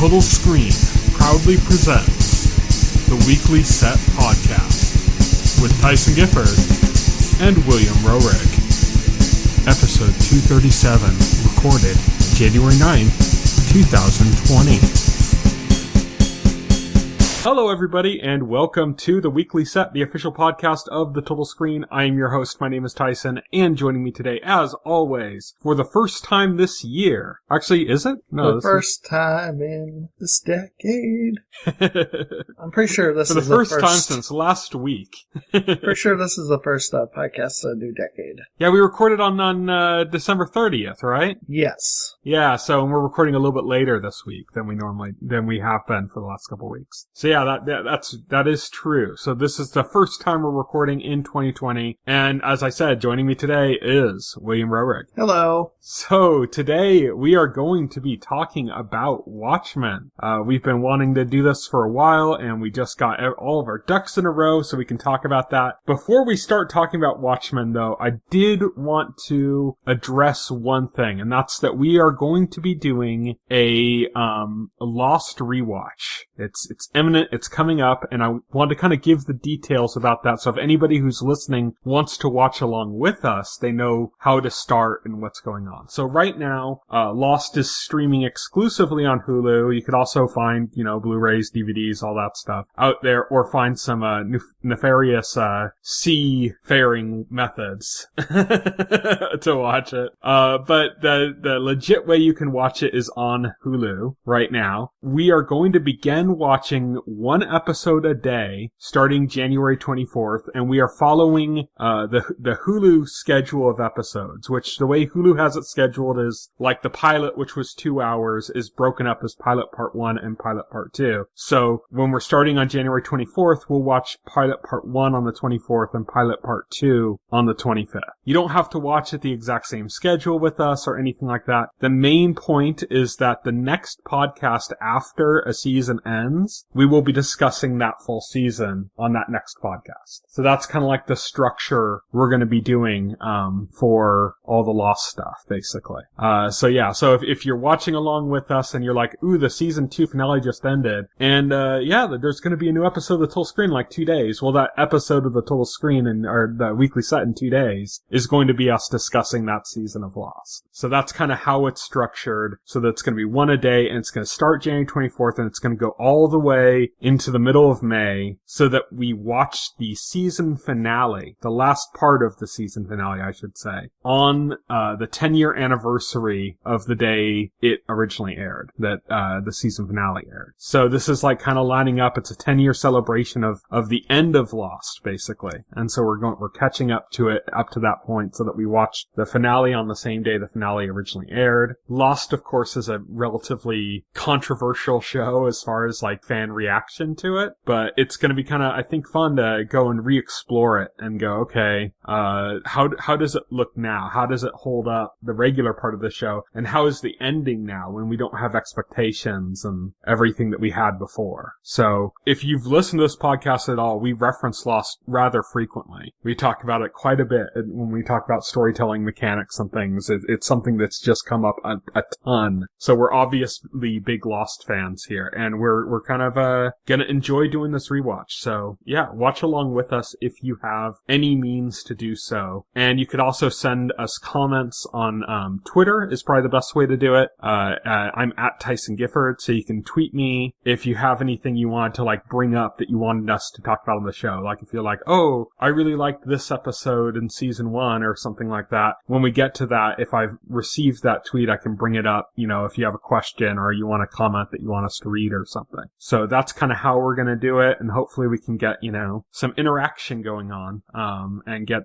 Total Screen proudly presents the Weekly Set Podcast with Tyson Gifford and William Rohrig. Episode 237, recorded January 9th, 2020. Hello everybody, and welcome to the Weekly Set, the official podcast of the Total Screen. I am your host, my name is Tyson, and joining me today, as always, for the first time this year. Actually, is it? No, the first time in this decade. I'm pretty sure this is the first time since last week. Pretty sure this is the first podcast of the new decade. Yeah, we recorded on December 30th, right? Yes. Yeah, so we're recording a little bit later this week than we have been for the last couple of weeks. So yeah, that is true. So this is the first time we're recording in 2020, and as I said, joining me today is William Rohrig. Hello. So today we are going to be talking about Watchmen. We've been wanting to do this for a while, and we just got all of our ducks in a row so we can talk about that. Before we start talking about Watchmen, though, I did want to address one thing, and that's that we are going to be doing a Lost rewatch. It's imminent, it's coming up, and I want to kind of give the details about that, so if anybody who's listening wants to watch along with us, they know how to start and what's going on. So right now, Lost is streaming exclusively on Hulu. You could also find, Blu-rays, DVDs, all that stuff out there, or find some nefarious seafaring methods to watch it. But the legit way you can watch it is on Hulu right now. We are going to begin watching one episode a day starting January 24th, and we are following the Hulu schedule of episodes, which the way Hulu has it scheduled is like the pilot, which was 2 hours, is broken up as pilot part 1 and pilot part 2. So when we're starting on January 24th, we'll watch pilot part 1 on the 24th and pilot part 2 on the 25th. You don't have to watch it the exact same schedule with us or anything like that. The main point is that the next podcast after a season ends, we will be discussing that full season on that next podcast. So that's kind of like the structure we're going to be doing for all the Lost stuff, basically. So if you're watching along with us and you're like, ooh, the season 2 finale just ended, and there's going to be a new episode of the Total Screen in like 2 days. Well, that episode of the Total Screen or the Weekly Set in 2 days is going to be us discussing that season of Lost. So that's kind of how it's structured. So that's going to be one a day, and it's going to start January 24th, and it's going to go all the way into the middle of May, so that we watch the season finale, the last part of the season finale, I should say, on the 10-year anniversary of the day it originally aired, that the season finale aired. So this is like kind of lining up. It's a 10-year celebration of the end of Lost, basically. And so we're catching up to it up to that point, so that we watch the finale on the same day the finale originally aired. Lost, of course, is a relatively controversial show as far as like fan reaction to it, but it's going to be kind of, I think, fun to go and re-explore it and go, okay, how does it look now? How does it hold up, the regular part of the show? And how is the ending now when we don't have expectations and everything that we had before? So if you've listened to this podcast at all, we reference Lost rather frequently. We talk about it quite a bit when we talk about storytelling mechanics and things. It's something that's just come up a ton. So we're obviously big Lost fans here, and we're kind of gonna enjoy doing this rewatch. So yeah, watch along with us if you have any means to do so. And you could also send us comments on Twitter is probably the best way to do it. I'm at Tyson Gifford, so you can tweet me if you have anything you want to like bring up that you wanted us to talk about on the show. Like if you're like, oh, I really liked this episode in season 1 or something like that. When we get to that, if I've received that tweet, I can bring it up, if you have a question or you want a comment that you want us to read or something. So that's kind of how we're going to do it, and hopefully we can get, some interaction going on, and get,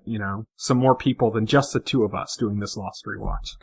some more people than just the two of us doing this Lost rewatch.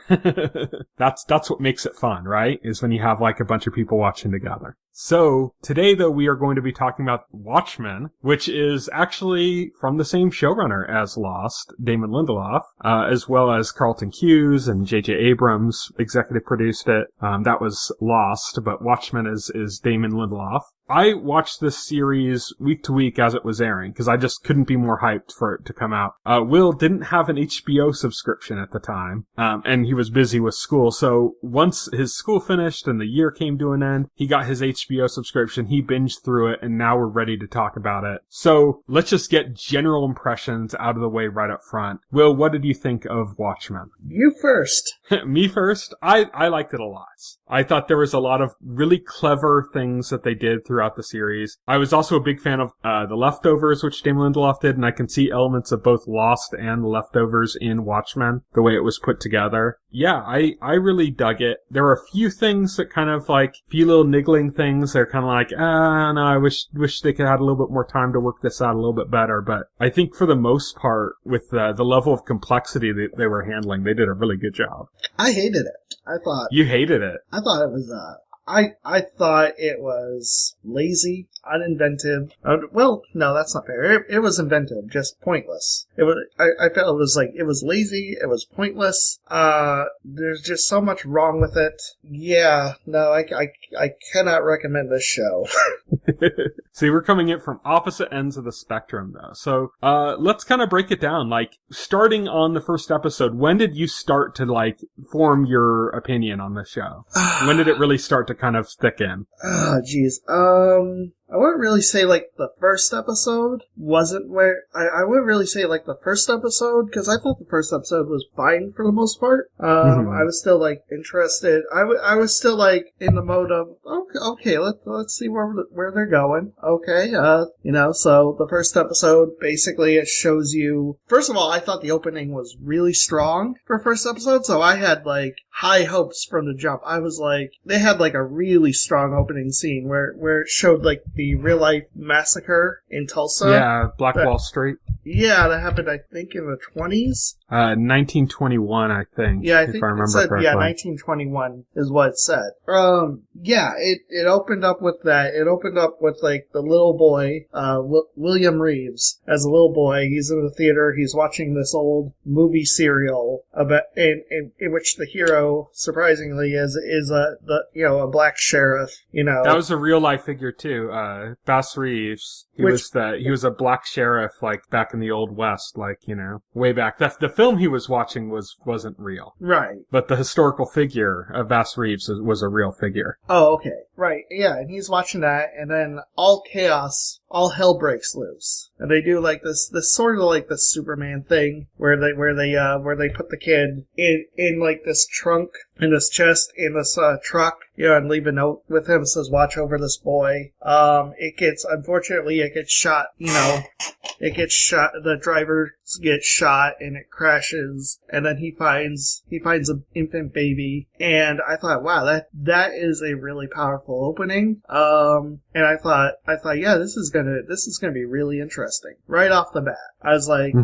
That's what makes it fun, right? Is when you have like a bunch of people watching together. So today, though, we are going to be talking about Watchmen, which is actually from the same showrunner as Lost, Damon Lindelof, as well as Carlton Cuse and J.J. Abrams executive produced it. That was Lost, but Watchmen is Damon Lindelof. I watched this series week to week as it was airing, because I just couldn't be more hyped for it to come out. Will didn't have an HBO subscription at the time, and he was busy with school, so once his school finished and the year came to an end, he got his HBO subscription, he binged through it, and now we're ready to talk about it. So, let's just get general impressions out of the way right up front. Will, what did you think of Watchmen? You first. Me first? I liked it a lot. I thought there was a lot of really clever things that they did throughout the series. I was also a big fan of The Leftovers, which Damon Lindelof did, and I can see elements of both Lost and The Leftovers in Watchmen, the way it was put together. Yeah, I really dug it. There were a few things that kind of like, a few little niggling things. They're kind of like, no, I wish they could have had a little bit more time to work this out a little bit better. But I think for the most part, with the level of complexity that they were handling, they did a really good job. I hated it. I thought... You hated it? I thought it was, I thought it was lazy, uninventive. Well, no, that's not fair. It was inventive, just pointless. I felt it was lazy, it was pointless. There's just so much wrong with it. Yeah, no, I cannot recommend this show. See, we're coming in from opposite ends of the spectrum, though. So, let's kind of break it down. Like, starting on the first episode, when did you start to, like, form your opinion on the show? When did it really start to kind of stick in? Oh, jeez. I wouldn't really say, like, the first episode wasn't where... I wouldn't really say, like, the first episode, because I thought the first episode was fine for the most part. I was still, like, interested. I was still, like, in the mode of, okay, let's see where they're going. Okay, so the first episode, basically, it shows you... First of all, I thought the opening was really strong for first episode, so I had, like, high hopes from the jump. I was, like... They had, like, a really strong opening scene where it showed, like, the real-life massacre in Tulsa. Yeah, Wall Street. Yeah, that happened, I think, in the 20s. 1921, I think. Yeah, I think if I remember it said, correctly. yeah, 1921 is what it said. Yeah, it opened up with that. It opened up with, like, the little boy, William Reeves, as a little boy. He's in the theater. He's watching this old movie serial about, in which the hero, surprisingly, is a black sheriff, That was a real life figure, too. Bass Reeves. He was a black sheriff, like, back in the Old West, like, way back. The film he was watching wasn't real. Right. But the historical figure of Bass Reeves was a real figure. Oh, okay. Right. Yeah, and he's watching that, and then all hell breaks loose. And they do, like, this sort of like the Superman thing, where they put the kid in like this trunk, in this chest, in this truck, and leave a note with him that says, watch over this boy. Unfortunately, it gets shot, the driver gets shot, and it crashes, and then he finds an infant baby, and I thought, wow, that is a really powerful opening. And I thought, yeah, this is gonna be really interesting. Right off the bat. I was like,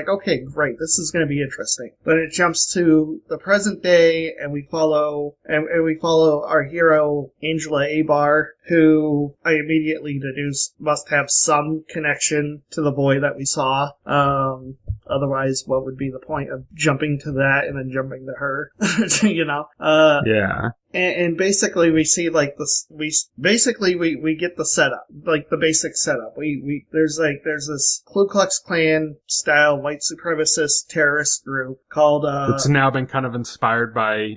okay, great, this is gonna be interesting. Then it jumps to the present day, and we follow our hero, Angela Abar, who I immediately deduced must have some connection to the boy that we saw. Otherwise, what would be the point of jumping to that and then jumping to her? Yeah. And basically we see like this, we get the setup, like the basic setup. There's this Ku Klux Klan style white supremacist terrorist group called, it's now been kind of inspired by,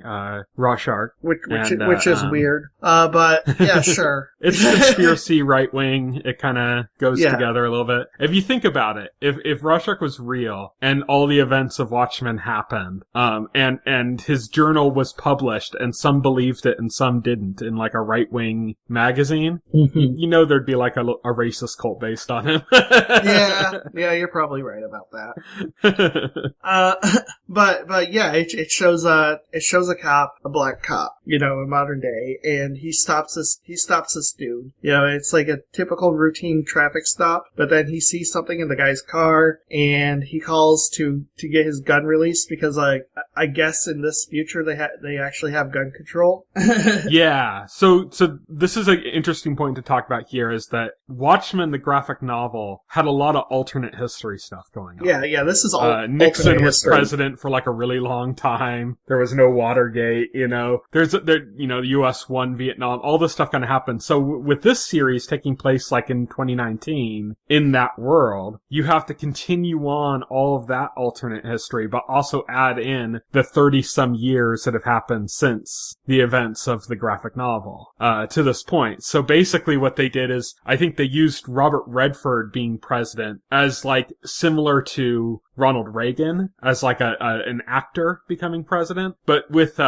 Rohrig. Which is weird. But yeah, sure. It's conspiracy right wing. It kind of goes together a little bit. If you think about it, if Rohrig was real and all the events of Watchmen happened, and his journal was published and some believed it and some didn't in like a right-wing magazine, there'd be like a racist cult based on him. yeah, you're probably right about that. But yeah, it shows a cop, a black cop, in modern day, and he stops this dude. It's like a typical routine traffic stop, but then he sees something in the guy's car, and he calls to get his gun released because, like, I guess in this future they actually have gun control. novel. Yeah. So this is an interesting point to talk about here, is that Watchmen, the graphic novel, had a lot of alternate history stuff going on. Yeah, this is all Nixon was history. president for like a really long time. There was no Watergate, the US won Vietnam, all this stuff kind of happened. So with this series taking place like in 2019, in that world, you have to continue on all of that alternate history, but also add in the 30 some years that have happened since the events of the graphic novel, to this point. So basically what they did is, I think they used Robert Redford being president as like similar to Ronald Reagan as like an actor becoming president, but with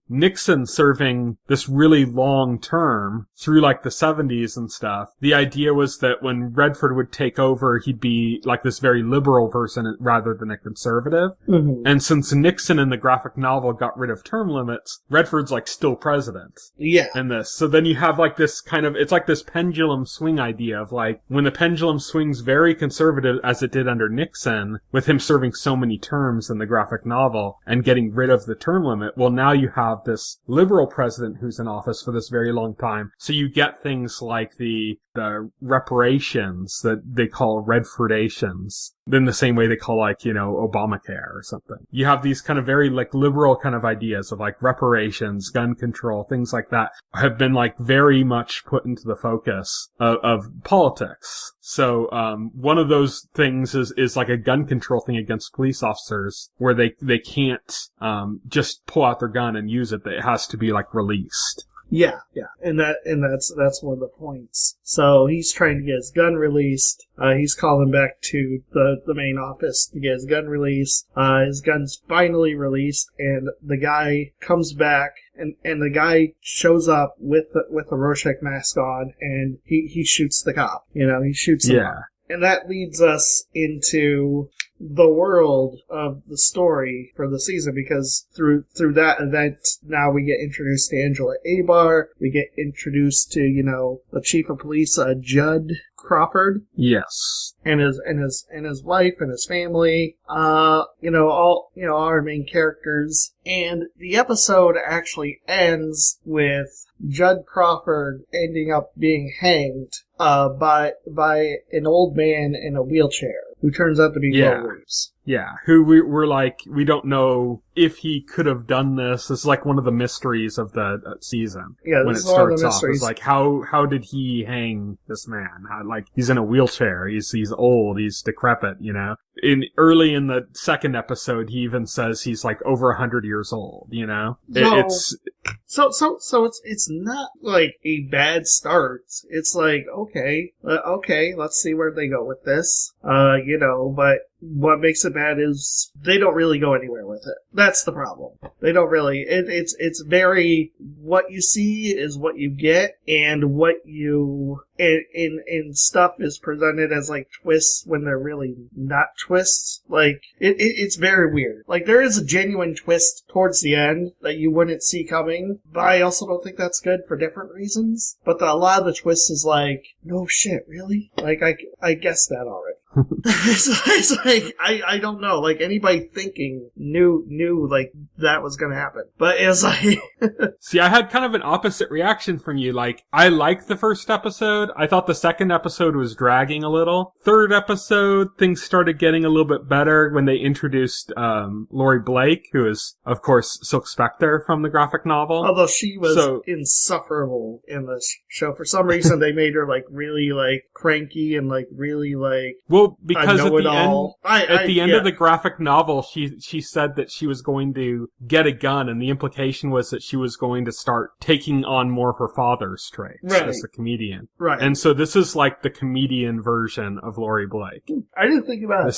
Nixon serving this really long term through like the 70s and stuff. The idea was that when Redford would take over, he'd be like this very liberal person rather than a conservative. Mm-hmm. And since Nixon in the graphic novel got rid of term limits, Redford's like still president. Yeah. In this. So then you have like this kind of, it's like this pendulum swing idea of like, when the pendulum swings very conservative as it did under Nixon, with him serving so many terms in the graphic novel and getting rid of the term limit, well, now you have this liberal president who's in office for this very long time. So you get things like the reparations that they call Redfordations, in the same way they call like, Obamacare or something. You have these kind of very like liberal kind of ideas of like reparations, gun control, things like that have been like very much put into the focus of politics. So, one of those things is like a gun control thing against police officers where they can't, just pull out their gun and use it. It has to be like released. Yeah, and that's one of the points. So he's trying to get his gun released. He's calling back to the main office to get his gun released. His gun's finally released, and the guy comes back, and the guy shows up with a Rorschach mask on, and he shoots the cop. He shoots him. Yeah. And that leads us into the world of the story for the season, because through that event, now we get introduced to Angela Abar. We get introduced to, the chief of police, Judd Crawford. Yes. And his wife and his family. All our main characters. And the episode actually ends with Judd Crawford ending up being hanged by an old man in a wheelchair who turns out to be Will Reeves. Yeah, who we're like, we don't know if he could have done this. It's like one of the mysteries of the season. Yeah, when it starts off, it's like, how did he hang this man? He's in a wheelchair. He's old. He's decrepit. Early in the second episode, he even says he's like over 100 years old. So it's not like a bad start. It's like, okay, let's see where they go with this. But what makes it bad is they don't really go anywhere with it. That's the problem. They don't really. It's very, what you see is what you get, and what you in stuff is presented as like twists when they're really not twists. Like it's very weird. Like there is a genuine twist towards the end that you wouldn't see coming, but I also don't think that's good for different reasons. But a lot of the twist is like, no shit, really? Like I guessed that already. it's like I don't know, like anybody thinking knew like that was gonna happen, but it's like see, I had kind of an opposite reaction from you. Like, I liked the first episode. I thought the second episode was dragging a little. Third episode, things started getting a little bit better when they introduced Laurie Blake, who is of course Silk Spectre from the graphic novel. Although she was insufferable in this show, for some reason they made her like really like cranky and like really like, well, because at the end of the graphic novel, she said that she was going to get a gun, and the implication was that she was going to start taking on more of her father's traits as a comedian. Right. And so this is like the comedian version of Laurie Blake. I didn't think about it.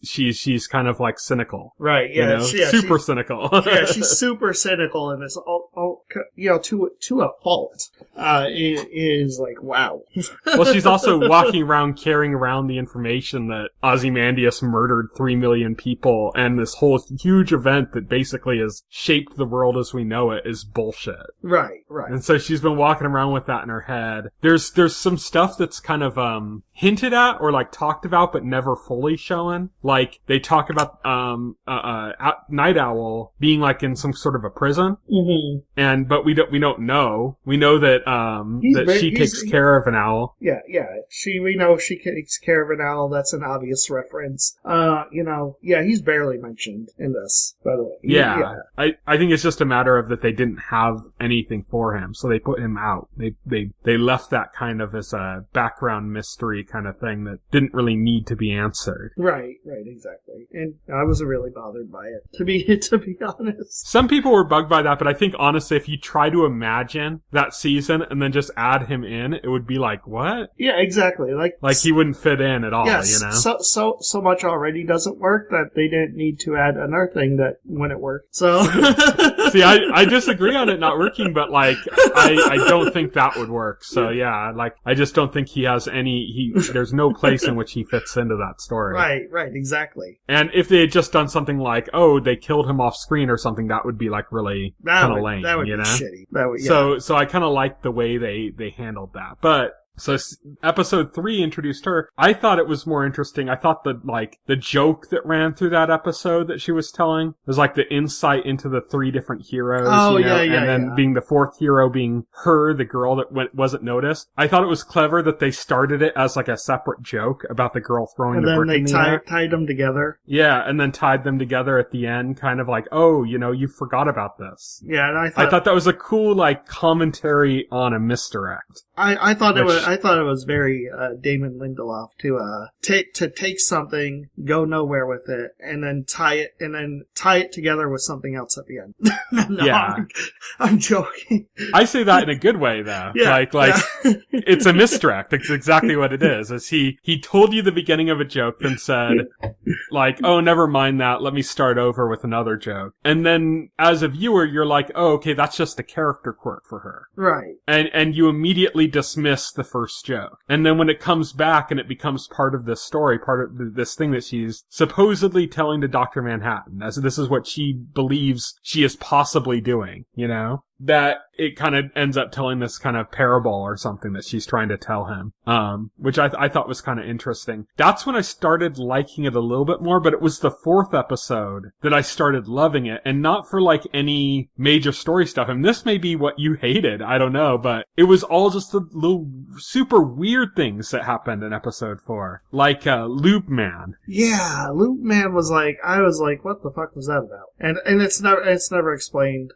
She's kind of like cynical. Right, yeah. Super cynical. Yeah, she's super cynical in this, to a fault. It is like, wow. Well, she's also walking around carrying around the information that Ozymandias murdered 3 million people, and this whole huge event that basically has shaped the world as we know it is bullshit. Right. And so she's been walking around with that in her head. There's some stuff that's kind of, hinted at or like talked about but never fully shown. Like they talk about Night Owl being like in some sort of a prison, but we don't know. We know that she takes care of an owl. Yeah. We know she takes care of an owl. That's an obvious reference. He's barely mentioned in this, by the way. Yeah. I think it's just a matter of that they didn't have anything for him, so they put him out. They left that kind of as a background mystery kind of thing that didn't really need to be answered. Right, exactly. And I was really bothered by it, to be honest. Some people were bugged by that, but I think honestly, if you try to imagine that season and then just add him in, it would be like, what? Yeah, exactly. Like he wouldn't fit in at all, yes, So much already doesn't work that they didn't need to add another thing that wouldn't work. So see, I disagree on it not working, but like I don't think that would work. So yeah, like I just don't think he has there's no place in which he fits into that story. Right, exactly. And if they had just done something like, they killed him off screen or something, that would be like really kind of lame. That would be shitty. That would, yeah. So I kind of like the way they handled that, but. So episode 3 introduced her. I thought it was more interesting. I thought the joke that ran through that episode that she was telling was like the insight into the 3 different heroes. And then being the 4th hero being her, the girl that wasn't noticed. I thought it was clever that they started it as like a separate joke about the girl throwing the brick in the air. And then they tied them together. Yeah, and then tied them together at the end, kind of like, you forgot about this. Yeah, and I thought that was a cool like commentary on a misdirect. I thought it was very Damon Lindelof to take something, go nowhere with it, and then tie it together with something else at the end. No, yeah, I'm joking. I say that in a good way, though. Yeah, it's a misdirect. It's exactly what it is. Is he told you the beginning of a joke, then said, like, oh, never mind that. Let me start over with another joke, and then as a viewer, you're like, oh, okay, that's just a character quirk for her, right? And you immediately dismiss the first joke. And then when it comes back and it becomes part of this story, part of this thing that she's supposedly telling to Dr. Manhattan, as this is what she believes she is possibly doing, that it kind of ends up telling this kind of parable or something that she's trying to tell him, which I thought was kind of interesting. That's when I started liking it a little bit more, but it was the 4th episode that I started loving it, and not for like any major story stuff. And this may be what you hated, I don't know, but it was all just the little super weird things that happened in episode 4. Like, Loop Man. Yeah, Loop Man was like, I was like, what the fuck was that about? And it's never explained.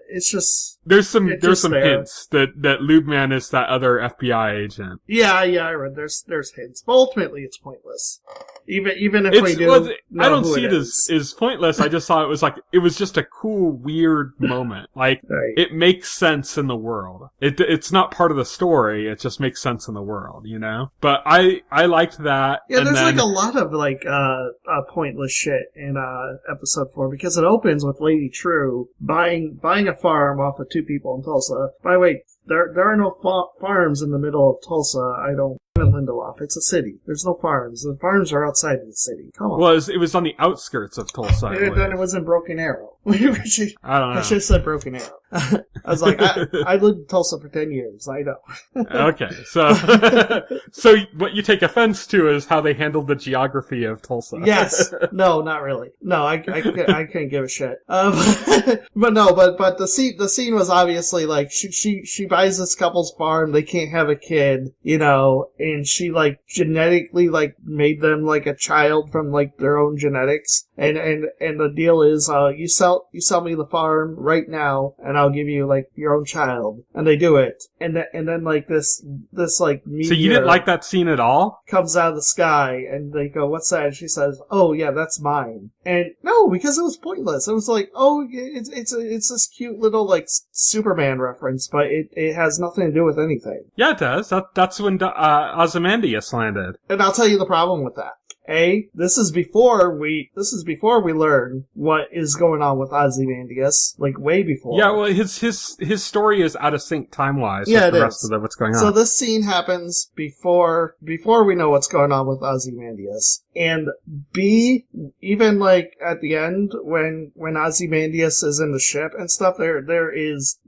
It's just there's some hints that Lube Man is that other FBI agent. Yeah, I read there's hints, but ultimately it's pointless. Even if we do, I don't see it as pointless. I just thought it was just a cool, weird moment. Like It makes sense in the world. It's not part of the story. It just makes sense in the world, But I liked that. Yeah, and there's like a lot of pointless shit in episode 4 because it opens with Lady True buying a farm off of 2 people in Tulsa. By the way, there are no farms in the middle of Tulsa. Lindelof. It's a city. There's no farms. The farms are outside of the city. Come on. Well, it was on the outskirts of Tulsa. Then it was in Broken Arrow. I don't know. I should have said Broken Arrow. I was like, I lived in Tulsa for 10 years. I know. Okay, so what you take offense to is how they handled the geography of Tulsa. Yes. No, not really. No, I can't give a shit. But the scene was obviously like she buys this couple's farm. They can't have a kid, and she genetically made them a child from their own genetics. And the deal is, you sell me the farm right now, and I'll give you your own child. And they do it, and then this meteor. So you didn't like that scene at all? Comes out of the sky, and they go, "What's that?" And she says, "Oh yeah, that's mine." And no, because it was pointless. It was it's this cute little Superman reference, but it has nothing to do with anything. Yeah, it does. That's when Ozymandias landed. And I'll tell you the problem with that. this is before we learn what is going on with Ozymandias, like way before. Yeah, well, his story is out of sync time-wise with the rest of what's going on. So this scene happens before we know what's going on with Ozymandias. And B, even like at the end when Ozymandias is in the ship and stuff, there is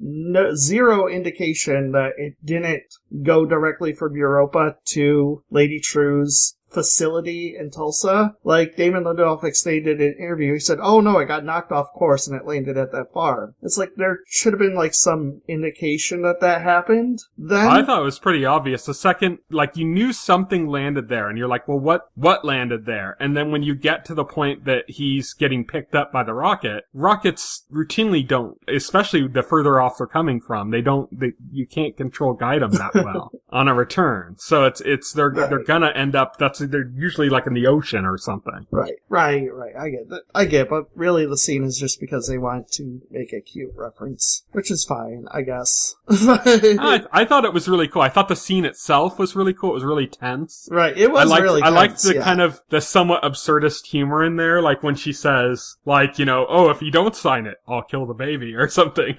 zero indication that it didn't go directly from Europa to Lady True's facility in Tulsa. Like, Damon Lindelof explained in an interview, he said, oh no, it got knocked off course and it landed at that farm. It's like there should have been like some indication that happened then. I thought it was pretty obvious. The second, like, you knew something landed there and you're like, well, what landed there? And then when you get to the point that he's getting picked up by the rockets routinely don't, especially the further off they're coming from, you can't guide them that well on a return. So they're gonna end up, they're usually like in the ocean or something. Right. I get that. I get, but really the scene is just because they wanted to make a cute reference, which is fine, I guess. I thought it was really cool. I thought the scene itself was really cool. It was really tense. Right. It was really tense. I liked the kind of the somewhat absurdist humor in there, like when she says, like, oh, if you don't sign it, I'll kill the baby or something,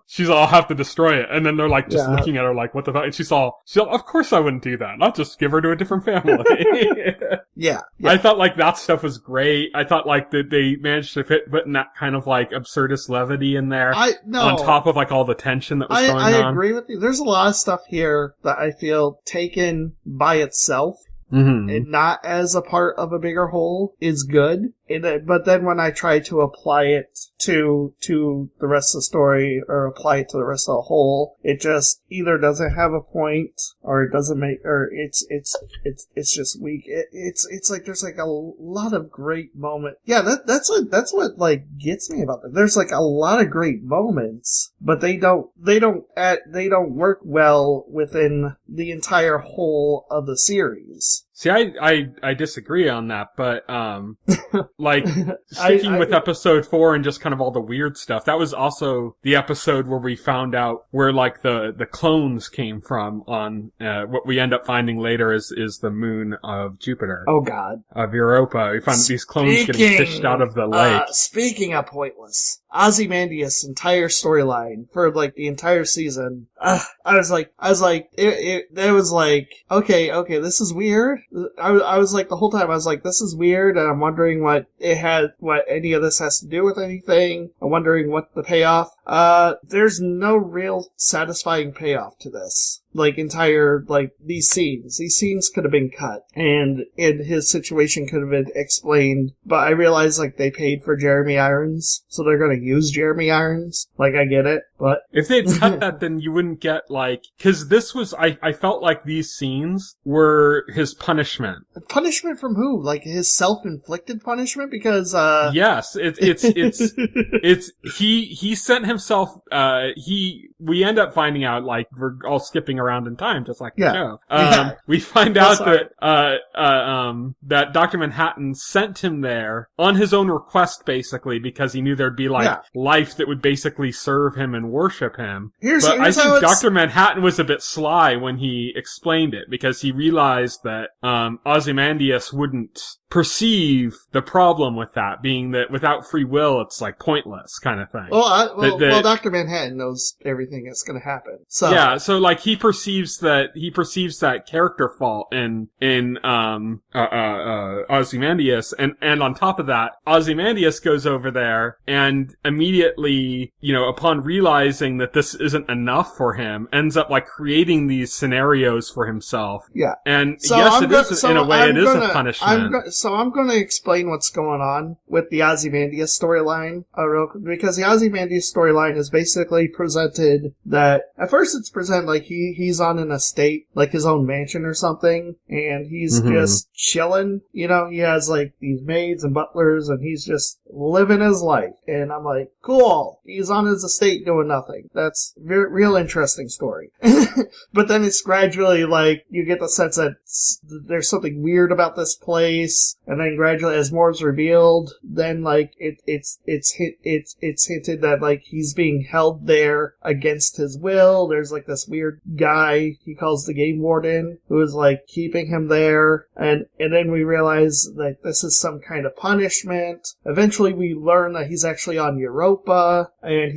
She's all, I'll have to destroy it. And then they're like just looking at her like, what the fuck? And she's all, of course I wouldn't do that. I'll just give her to a different family. Yeah. I thought like that stuff was great. I thought like that they managed to put in that kind of like absurdist levity in there on top of like all the tension that was going on. I agree with you. There's a lot of stuff here that I feel taken by itself and not as a part of a bigger whole is good. But then when I try to apply it to the rest of the story or apply it to the rest of the whole, it just either doesn't have a point or it doesn't make, or it's just weak. It's like there's like a lot of great moments. Yeah, that's what like gets me about it. There's like a lot of great moments, but they don't work well within the entire whole of the series. See, I disagree on that, but, like, sticking with episode 4 and just kind of all the weird stuff, that was also the episode where we found out where, like, the clones came from on, what we end up finding later is the moon of Jupiter. Oh, God. Of Europa. We found these clones getting fished out of the lake. Speaking of pointless, Ozymandias' entire storyline for, like, the entire season, I was like, it was like, okay, this is weird. I was like, the whole time, I was like, this is weird, and I'm wondering what any of this has to do with anything. I'm wondering what the payoff. There's no real satisfying payoff to this. Like, these scenes could have been cut, and his situation could have been explained, but I realized, like, they paid for Jeremy Irons, so they're gonna use Jeremy Irons. Like, I get it, but... If they'd cut that, then you wouldn't get, like... Cause this was, I felt like these scenes were his punishment. Punishment from who? Like, his self-inflicted punishment? Because, Yes, he sent himself, we end up finding out, like, we're all skipping around in time, just like the show. We find out that Dr. Manhattan sent him there on his own request, basically, because he knew there'd be, like, life that would basically serve him and worship him. I think Dr. Manhattan was a bit sly when he explained it, because he realized that, Ozymandias wouldn't perceive the problem with that, being that without free will, it's like pointless kind of thing. Well, Dr. Manhattan knows everything that's going to happen. So yeah, so like he perceives that character fault in Ozymandias, and on top of that, Ozymandias goes over there and immediately, upon realizing that this isn't enough for him, ends up like creating these scenarios for himself. Yeah, and so yes, in a way, it is a punishment. So I'm going to explain what's going on with the Ozymandias storyline, because the Ozymandias storyline is basically presented that, at first it's presented like he's on an estate, like his own mansion or something, and he's just chilling, he has like these maids and butlers, and he's just living his life, and I'm like, cool, he's on his estate doing doing nothing. That's real interesting story. But then it's gradually like you get the sense that there's something weird about this place, and then gradually as more is revealed, then like it's hinted that like he's being held there against his will. There's like this weird guy he calls the game warden who is like keeping him there, and then we realize that this is some kind of punishment. Eventually we learn that he's actually on Europa, and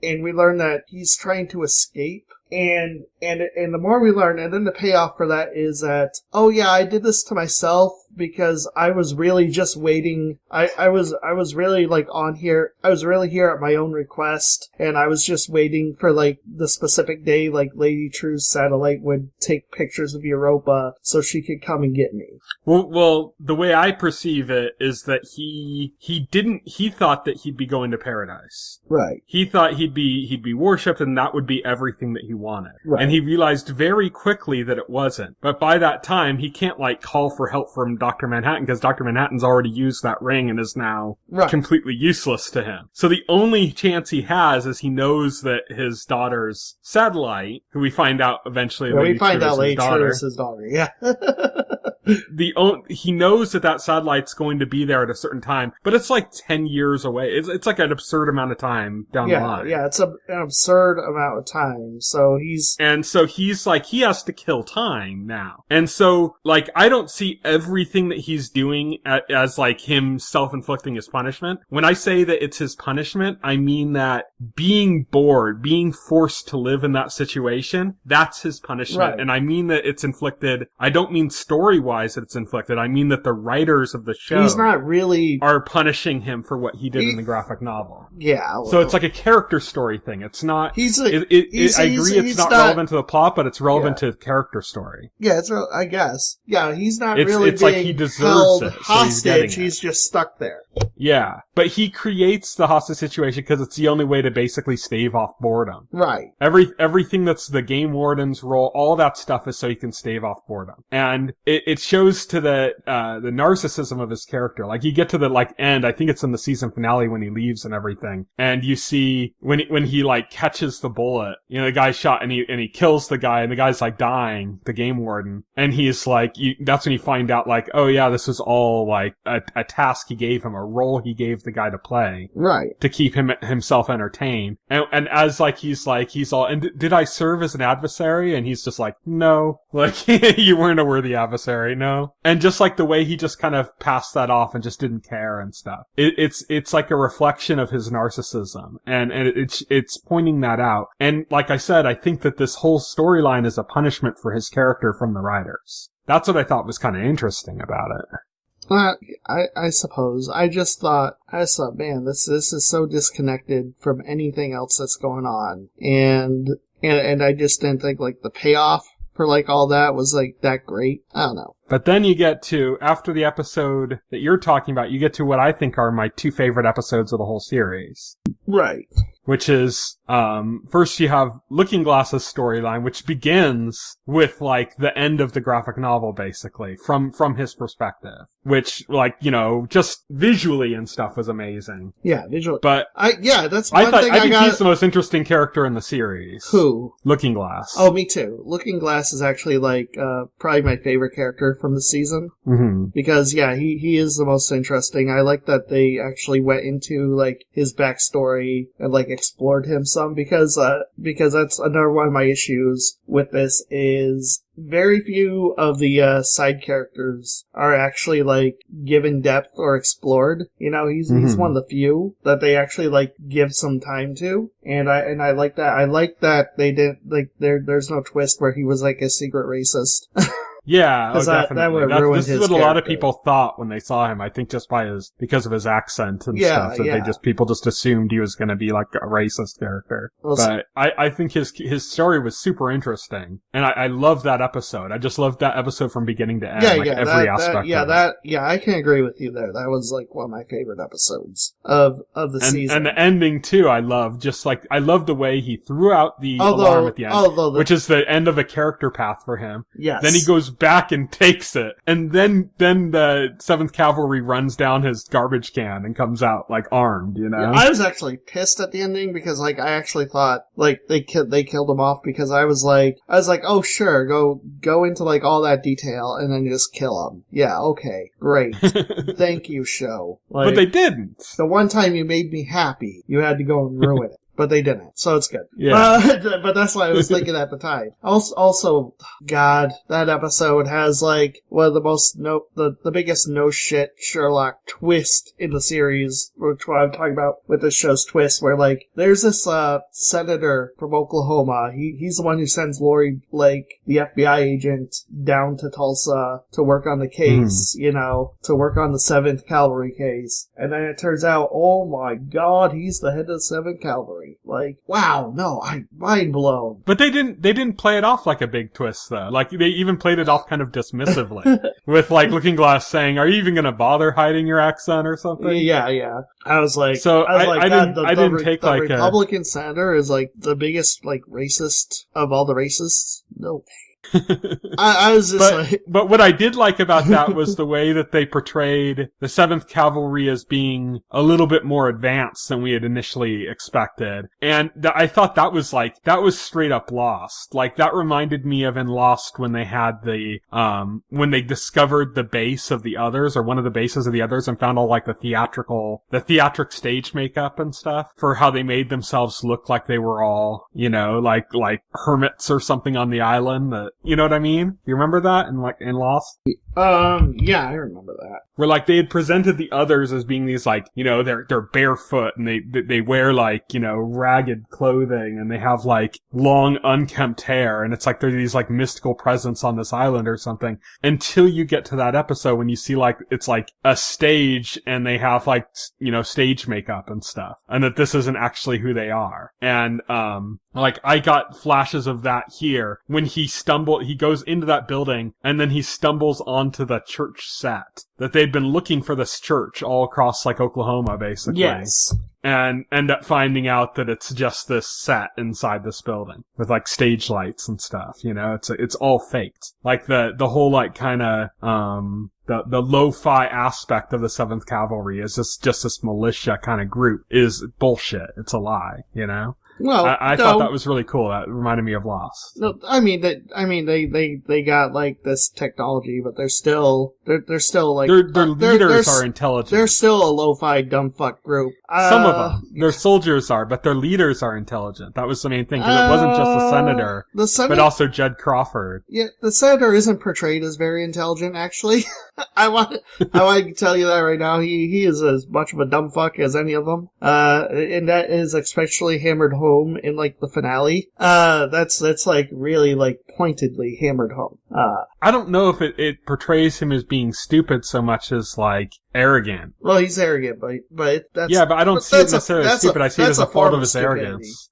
and we learn that he's trying to escape. And the more we learn, and then the payoff for that is that, oh yeah, I did this to myself because I was really just waiting. I was really like on here. I was really here at my own request, and I was just waiting for like the specific day like Lady True's satellite would take pictures of Europa so she could come and get me. Well, the way I perceive it is that he thought that he'd be going to paradise. Right. He thought he'd be worshipped, and that would be everything that he wanted. Right. And he realized very quickly that it wasn't. But by that time, he can't like call for help from Dr. Manhattan because Dr. Manhattan's already used that ring and is now completely useless to him. So the only chance he has is he knows that his daughter's satellite, who we find out eventually Lady True is his daughter. Yeah. He knows that satellite's going to be there at a certain time, but it's like 10 years away. It's like an absurd amount of time down the line. Yeah, it's an absurd amount of time. So he's like, he has to kill time now. And so, like, I don't see everything that he's doing as like him self-inflicting his punishment. When I say that it's his punishment, I mean that being bored, being forced to live in that situation, that's his punishment. Right. And I mean that it's inflicted, I don't mean story-wise that it's inflicted. I mean that the writers of the show are punishing him for what he did in the graphic novel. Yeah. Well, so it's like a character story thing. It's not. I agree it's not relevant to the plot, but it's relevant to the character story. Yeah, I guess. Yeah, he's not it's really being like he deserves held it, so hostage. He's just stuck there. Yeah, but he creates the hostage situation because it's the only way to basically stave off boredom. Right. Everything that's the game warden's role, all that stuff is so he can stave off boredom. And it shows to the narcissism of his character. Like, you get to the, like, end, I think it's in the season finale when he leaves and everything, and you see, when he, like, catches the bullet, you know, the guy's shot, and he kills the guy, and the guy's, like, dying, the game warden, and he's, like, that's when you find out, like, oh yeah, this was all, like, a task he gave him, a role he gave the guy to play. Right. To keep himself entertained. And as, like, he's all, and did I serve as an adversary? And he's just like, no. Like, you weren't a worthy adversary, no. And just like the way he just kind of passed that off and just didn't care and stuff. It's like a reflection of his narcissism. And it's pointing that out. And like I said, I think that this whole storyline is a punishment for his character from the writers. That's what I thought was kind of interesting about it. I suppose. I just thought, man, this is so disconnected from anything else that's going on. And I just didn't think, like, the payoff for, like, all that was, like, that great. I don't know. But then you get to, after the episode that you're talking about, you get to what I think are my two favorite episodes of the whole series. Right. Which is, first you have Looking Glass's storyline, which begins with, like, the end of the graphic novel, basically, from his perspective. Which, like, you know, just visually and stuff was amazing. Yeah, visually. But that's one thing I think he's the most interesting character in the series. Who? Looking Glass. Oh, me too. Looking Glass is actually, like, probably my favorite character from the season. Mm-hmm. Because, yeah, he is the most interesting. I like that they actually went into, like, his backstory and, like, explored him some, because that's another one of my issues with this is very few of the side characters are actually, like, given depth or explored. You know, he's one of the few that they actually, like, give some time to. And I like that. I like that they didn't, like, there's no twist where he was, like, a secret racist. Yeah, definitely. That would have ruined his This is what character. a lot of people thought when they saw him. I think just because of his accent and stuff. That people just assumed he was going to be like a racist character. Well, but I think his story was super interesting, and I love that episode. I just loved that episode from beginning to end. Every aspect. I can agree with you there. That was like one of my favorite episodes of the season. And the ending too, I love. Just like I love the way he threw out the alarm at the end, which is the end of a character path for him. Yes. Then he goes back and takes it. And then the 7th Cavalry runs down his garbage can and comes out, like, armed, you know? Yeah, I was actually pissed at the ending because, like, I actually thought, like, they killed him off because I was like, oh, sure, go into, like, all that detail and then just kill him. Yeah, okay, great. Thank you, show. Like, but they didn't. The one time you made me happy, you had to go and ruin it. But they didn't, so it's good. Yeah. But that's what I was thinking at the time. Also, God, that episode has, like, one of the most the biggest no shit Sherlock twist in the series, which what I'm talking about with this show's twist, where, like, there's this, senator from Oklahoma. He's the one who sends Lori, like, the FBI agent down to Tulsa to work on the case, you know, to work on the 7th Cavalry case. And then it turns out, oh my God, he's the head of the 7th Cavalry. Like, wow, no, I'm mind blown. But they didn't play it off like a big twist, though. Like, they even played it off kind of dismissively. With, like, Looking Glass saying, are you even gonna bother hiding your accent or something? Yeah. I was like, I didn't take the like Republican senator is, like, the biggest, like, racist of all the racists. No. I was just but what I did like about that was the way that they portrayed the 7th Cavalry as being a little bit more advanced than we had initially expected. And I thought that was straight up Lost. Like, that reminded me of in Lost when they had when they discovered the base of the others, or one of the bases of the others, and found all, like, the theatric stage makeup and stuff for how they made themselves look like they were all, you know, like hermits or something on the island that, you know what I mean? You remember that in Lost? Yeah, I remember that. Where, like, they had presented the others as being these, like, you know, they're barefoot and they wear, like, you know, ragged clothing and they have, like, long unkempt hair, and it's like they're these, like, mystical presence on this island or something, until you get to that episode when you see, like, it's like a stage and they have, like, you know, stage makeup and stuff, and that this isn't actually who they are. And like, I got flashes of that here when he goes into that building and then he stumbles onto the church set. That they'd been looking for this church all across, like, Oklahoma, basically. Yes. And end up finding out that it's just this set inside this building with, like, stage lights and stuff, you know? It's all faked. Like, the whole, like, kinda, the lo-fi aspect of the 7th Cavalry is just this militia kind of group is bullshit. It's a lie, you know? Well, I thought that was really cool. That reminded me of Lost. No, they got, like, this technology, but they're still like their leaders are intelligent. They're still a lo-fi dumb fuck group. Some of them, their soldiers are, but their leaders are intelligent. That was the main thing, because it wasn't just the senator, but also Judd Crawford. Yeah, the senator isn't portrayed as very intelligent, actually. I want to tell you that right now. He is as much of a dumb fuck as any of them. And that is especially hammered home in, like, the finale. That's like really, like, pointedly hammered home. I don't know if it portrays him as being stupid so much as, like, arrogant. Well, he's arrogant, but that's... Yeah, but I don't see it necessarily as stupid. I see it as a fault of his arrogance.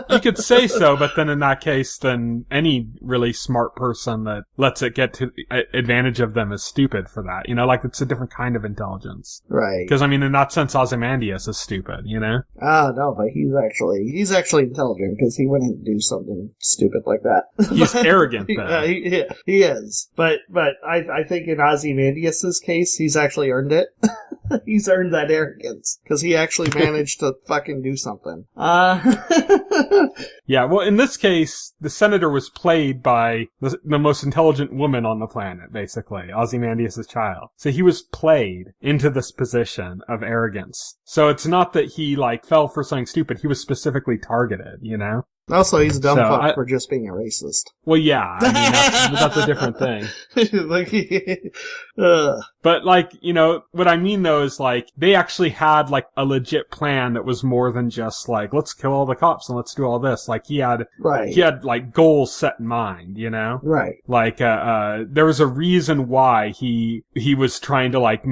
You could say so, but then in that case, then any really smart person that lets it get to advantage of them is stupid for that. You know, like, it's a different kind of intelligence. Right. Because, I mean, in that sense, Ozymandias is stupid, you know? No, but he's actually intelligent, because he wouldn't do something stupid like that. He's arrogant, though. He is. But I think in Ozymandias' case, he's actually earned it. He's earned that arrogance, because he actually managed to fucking do something. Yeah, well, in this case, the senator was played by the most intelligent woman on the planet, basically, Ozymandias' child. So he was played into this position of arrogance. So it's not that he, like, fell for something stupid, he was specifically targeted, you know? Also, he's a dumb fuck for just being a racist. Well, yeah, I mean, that's a different thing. But, like, you know, what I mean, though, is, like, they actually had, like, a legit plan that was more than just, like, let's kill all the cops and let's do all this. Like, he had, like, goals set in mind, you know? Right. Like, there was a reason why he was trying to, like,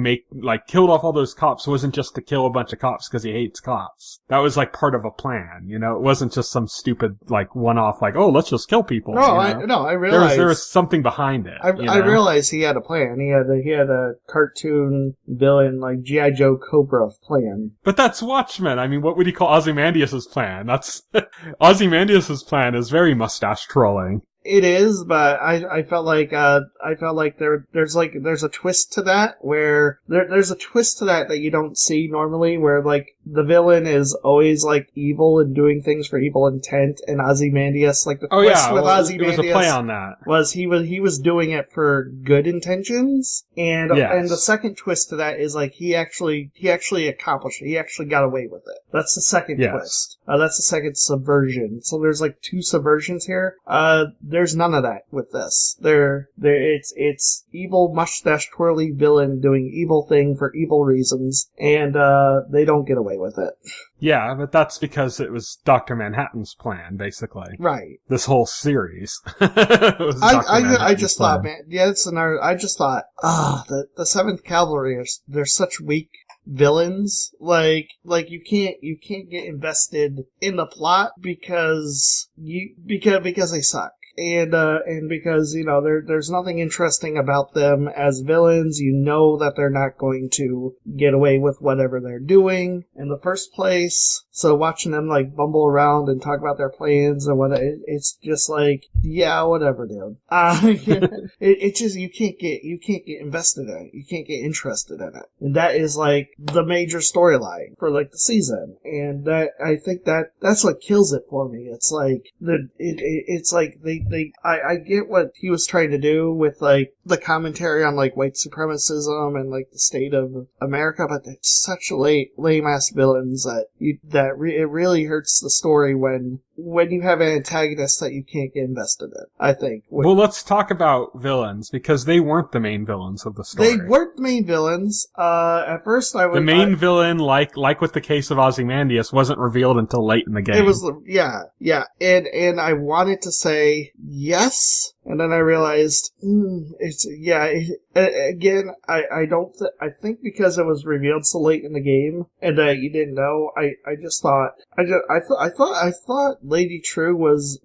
killed off all those cops. It wasn't just to kill a bunch of cops because he hates cops. That was, like, part of a plan, you know? It wasn't just some stupid, like, one-off, like, oh, let's just kill people. No, I realized there was something behind it. I realized he had a plan. He had a cartoon villain, like G.I. Joe Cobra plan. But that's Watchmen. I mean, what would he call Ozymandias' plan? That's Ozymandias' plan is very mustache trolling. It is, but I felt like there's a twist to that where there's a twist to that you don't see normally, where like the villain is always like evil and doing things for evil intent, and Ozymandias, like the twist with Ozymandias, it was a play on that. Was he was doing it for good intentions, and the second twist to that is like he actually accomplished it. He actually got away with it. That's the second twist. That's the second subversion. So there's like two subversions here. There's none of that with this. It's evil mustache twirly villain doing evil thing for evil reasons, and they don't get away with it. Yeah, but that's because it was Dr. Manhattan's plan, basically. Right. This whole series. I just thought, man, I just thought, the 7th Cavalry they're such weak villains. Like you can't get invested in the plot because they suck. And because, there's nothing interesting about them as villains. You know that they're not going to get away with whatever they're doing in the first place. So watching them, like, bumble around and talk about their plans and it's just like, yeah, whatever, dude. It's just, you can't get invested in it. You can't get interested in it. And that is, like, the major storyline for, like, the season. And I think that's what kills it for me. It's like, it's like I get what he was trying to do with, like, the commentary on, like, white supremacism and, like, the state of America, but they're such lame-ass villains that it really hurts the story when you have an antagonist that you can't get invested in, I think. Well, let's talk about villains, because they weren't the main villains of the story. They weren't the main villains. At first I would... The main villain, like with the case of Ozymandias, wasn't revealed until late in the game. It was, yeah. And I wanted to say yes, and then I realized, again, I think because it was revealed so late in the game, and that you didn't know, I thought Lady True was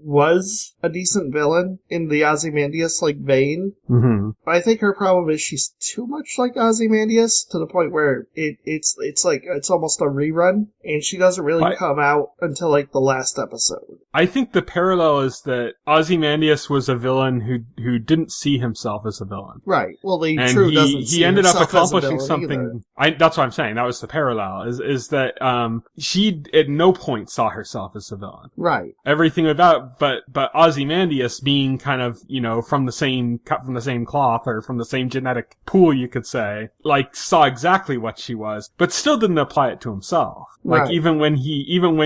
a decent villain in the Ozymandias like vein. Mm-hmm. But I think her problem is she's too much like Ozymandias to the point where it's like it's almost a rerun, and she doesn't really come out until like the last episode. I think the parallel is that Ozymandias was a villain who didn't see himself as a villain. Right. Well, Lady True doesn't see he ended up himself accomplishing as a villain something. That's what I'm saying. That was the parallel. Is that she at no point saw herself as a villain. Right. Everything about, but Ozymandias being kind of, from the same, cut from the same cloth, or from the same genetic pool, you could say, like, saw exactly what she was, but still didn't apply it to himself. Like, right. even when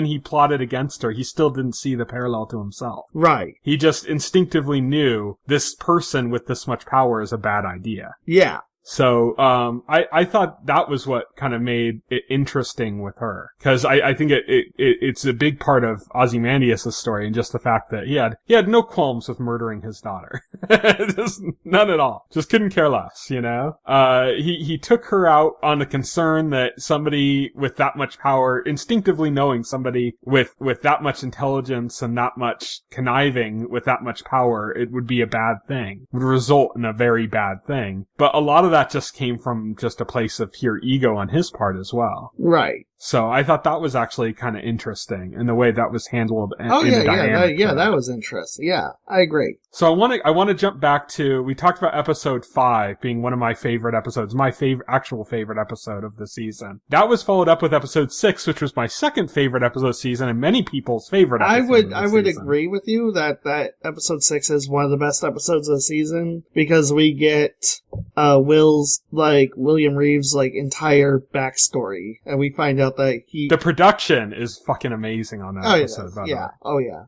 he plotted against her, he still didn't see the parallel to himself. Right. He just instinctively knew this person with this much power is a bad idea. Yeah. So, I thought that was what kind of made it interesting with her. Cause I think it's a big part of Ozymandias' story, and just the fact that he had no qualms with murdering his daughter. Just none at all. Just couldn't care less, he took her out on the concern that somebody with that much power, instinctively knowing somebody with that much intelligence and that much conniving with that much power, it would be a bad thing. Would result in a very bad thing. But a lot of that just came from just a place of pure ego on his part as well. Right. So I thought that was actually kind of interesting in the way that was handled. That was interesting. Yeah, I agree. So I want to jump back to, we talked about episode 5 being one of my favorite episodes, my actual favorite episode of the season. That was followed up with episode 6, which was my second favorite episode of the season and many people's favorite episode I would agree with you that episode 6 is one of the best episodes of the season, because we get William Reeves' entire backstory, and we find out that the production is fucking amazing on that episode.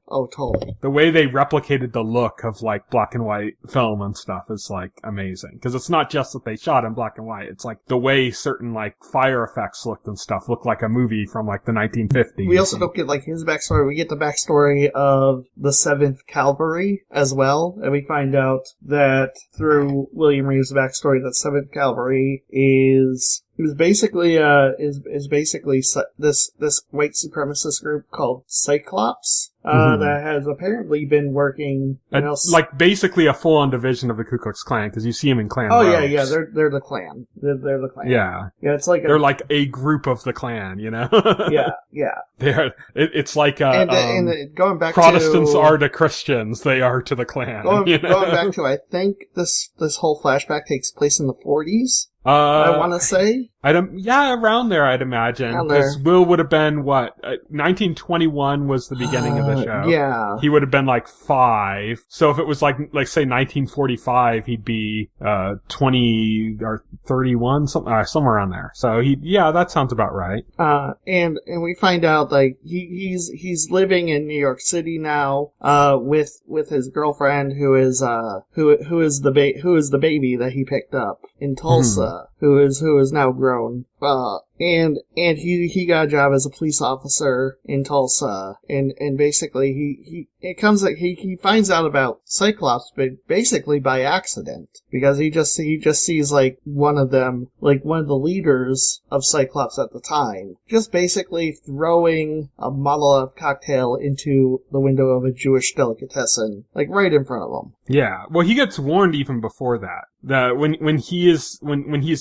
Oh, totally. The way they replicated the look of black and white film and stuff is amazing, because it's not just that they shot in black and white. It's the way certain fire effects looked and stuff looked like a movie from the 1950s. We also don't get his backstory. We get the backstory of the 7th Cavalry as well, and we find out that through William Reeves' backstory that 7th Cavalry is is basically this white supremacist group called Cyclops. That has apparently been working, like basically a full-on division of the Ku Klux Klan, because you see them in Klan robes. Yeah, they're the Klan. They're the Klan. Yeah. Yeah, it's like they're like a group of the Klan, you know? Yeah. It's like and going back Protestants are to Christians, they are to the Klan. Going back to, I think this whole flashback takes place in the 40s. I want to say. Around there, I'd imagine. Because Will would have been, 1921 was the beginning of the show. Yeah. He would have been like 5. So if it was like say 1945, he'd be 20 or 31, somewhere around there. So that sounds about right. And we find out like he's living in New York City now, with his girlfriend who is the baby that he picked up in Tulsa, who is now grown. And he got a job as a police officer in Tulsa, and basically he finds out about Cyclops, but basically by accident, because he just sees like one of them, like one of the leaders of Cyclops at the time, just basically throwing a Molotov cocktail into the window of a Jewish delicatessen, like right in front of him. Yeah, well, he gets warned even before that. When he's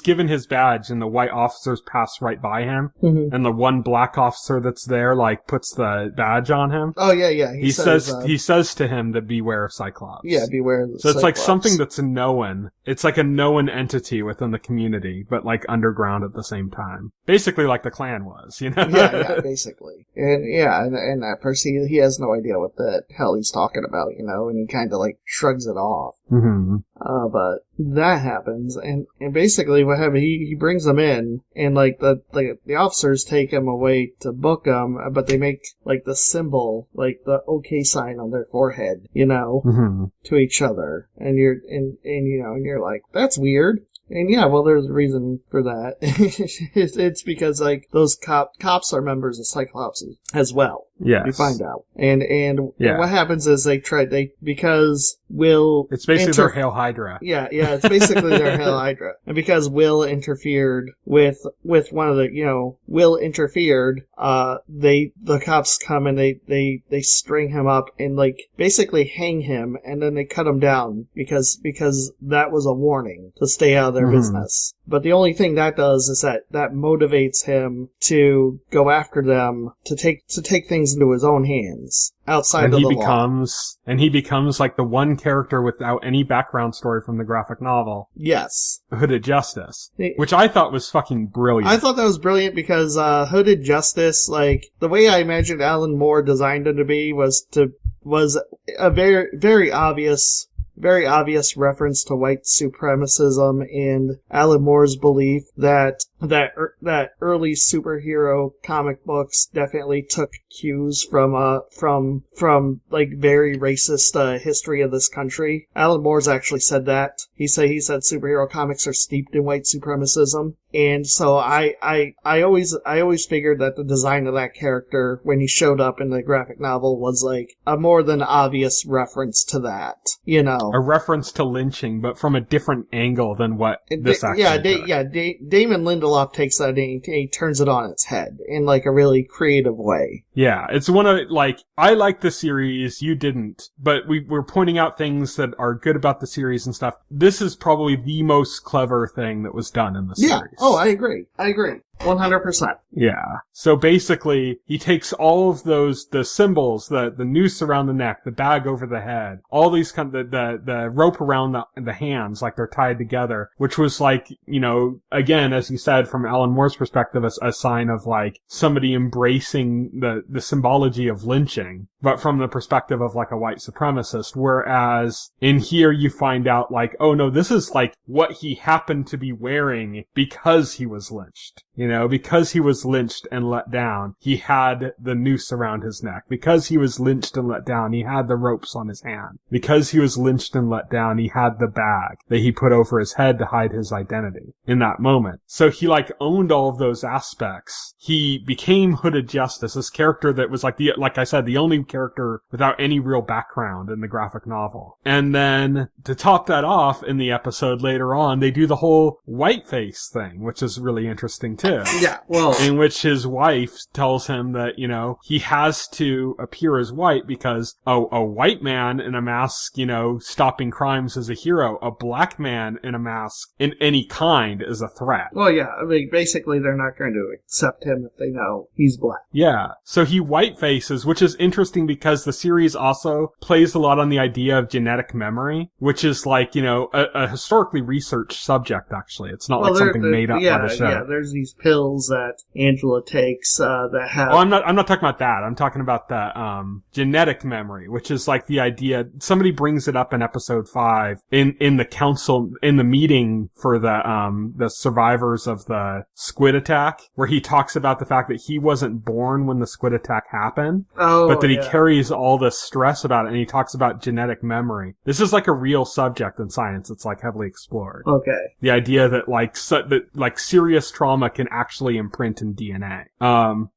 given his badge and the white officers pass right by him, and the one black officer that's there like puts the badge on him. Oh yeah. He says to him to beware of Cyclops. Yeah, beware of Cyclops. It's like something that's a known. It's like a known entity within the community, but like underground at the same time. Basically, like the Klan was, you know? Yeah, basically. And at first he has no idea what the hell he's talking about, you know, and he kind of like shrugs it off. But that happens, and basically what happens, he brings them in, and like the officers take him away to book him, but they make like the symbol, like the OK sign on their forehead, you know, to each other, and you're like, that's weird. And yeah, well, there's a reason for that. It's because like those cops are members of Cyclops as well. Yes. We find out. And what happens is because Will... It's basically their Hail Hydra. Yeah, it's basically their Hail Hydra. And because Will interfered with one of the, Will interfered, the cops come and they string him up and like basically hang him, and then they cut him down because that was a warning to stay out of their business. But the only thing that does is that motivates him to go after them, to take things into his own hands outside of the law. And he becomes like the one character without any background story from the graphic novel. Yes. Hooded Justice. Which I thought was fucking brilliant. I thought that was brilliant because Hooded Justice, like, the way I imagined Alan Moore designed him to be was a very, very obvious reference to white supremacism and Alan Moore's belief that early superhero comic books definitely took cues from like very racist history of this country. Alan Moore's actually said that. He said superhero comics are steeped in white supremacism. And so I always figured that the design of that character when he showed up in the graphic novel was like a more than obvious reference to that, you know. A reference to lynching, but from a different angle than what this actually Damon Lindelof takes that and he turns it on its head in like a really creative way. Yeah, it's one of, like, I like the series, you didn't, but we're pointing out things that are good about the series and stuff. This is probably the most clever thing that was done in the series. Oh, I agree. 100%. Yeah. So basically, he takes all of the symbols, the noose around the neck, the bag over the head, all these the rope around the hands, like they're tied together, which was like, again, as you said, from Alan Moore's perspective, a sign of like somebody embracing the symbology of lynching, but from the perspective of like a white supremacist. Whereas in here you find out like, oh no, this is like what he happened to be wearing because he was lynched. You know, because he was lynched and let down, he had the noose around his neck. Because he was lynched and let down, he had the ropes on his hand. Because he was lynched and let down, he had the bag that he put over his head to hide his identity in that moment. So he like owned all of those aspects. He became Hooded Justice, this character that was like I said, the only character without any real background in the graphic novel. And then to top that off in the episode later on, they do the whole whiteface thing, which is really interesting too. Yeah, well, in which his wife tells him that, you know, he has to appear as white because a white man in a mask, you know, stopping crimes is a hero. A black man in a mask in any kind is a threat. Well, yeah, I mean, basically they're not going to accept him if they know he's black. Yeah. So he white faces, which is interesting because the series also plays a lot on the idea of genetic memory, which is like, you know, a historically researched subject, actually. It's not like something made up by the show. Yeah, there's these pills that Angela takes that have... Oh, I'm not talking about that. I'm talking about the genetic memory, which is like the idea... Somebody brings it up in episode 5 in the council, in the meeting for the survivors of the squid attack, where he talks about the fact that he wasn't born when the squid attack happened, but that he carries all this stress about it, and he talks about genetic memory. This is like a real subject in science. It's like heavily explored. Okay. The idea that like serious trauma can actually imprint in DNA.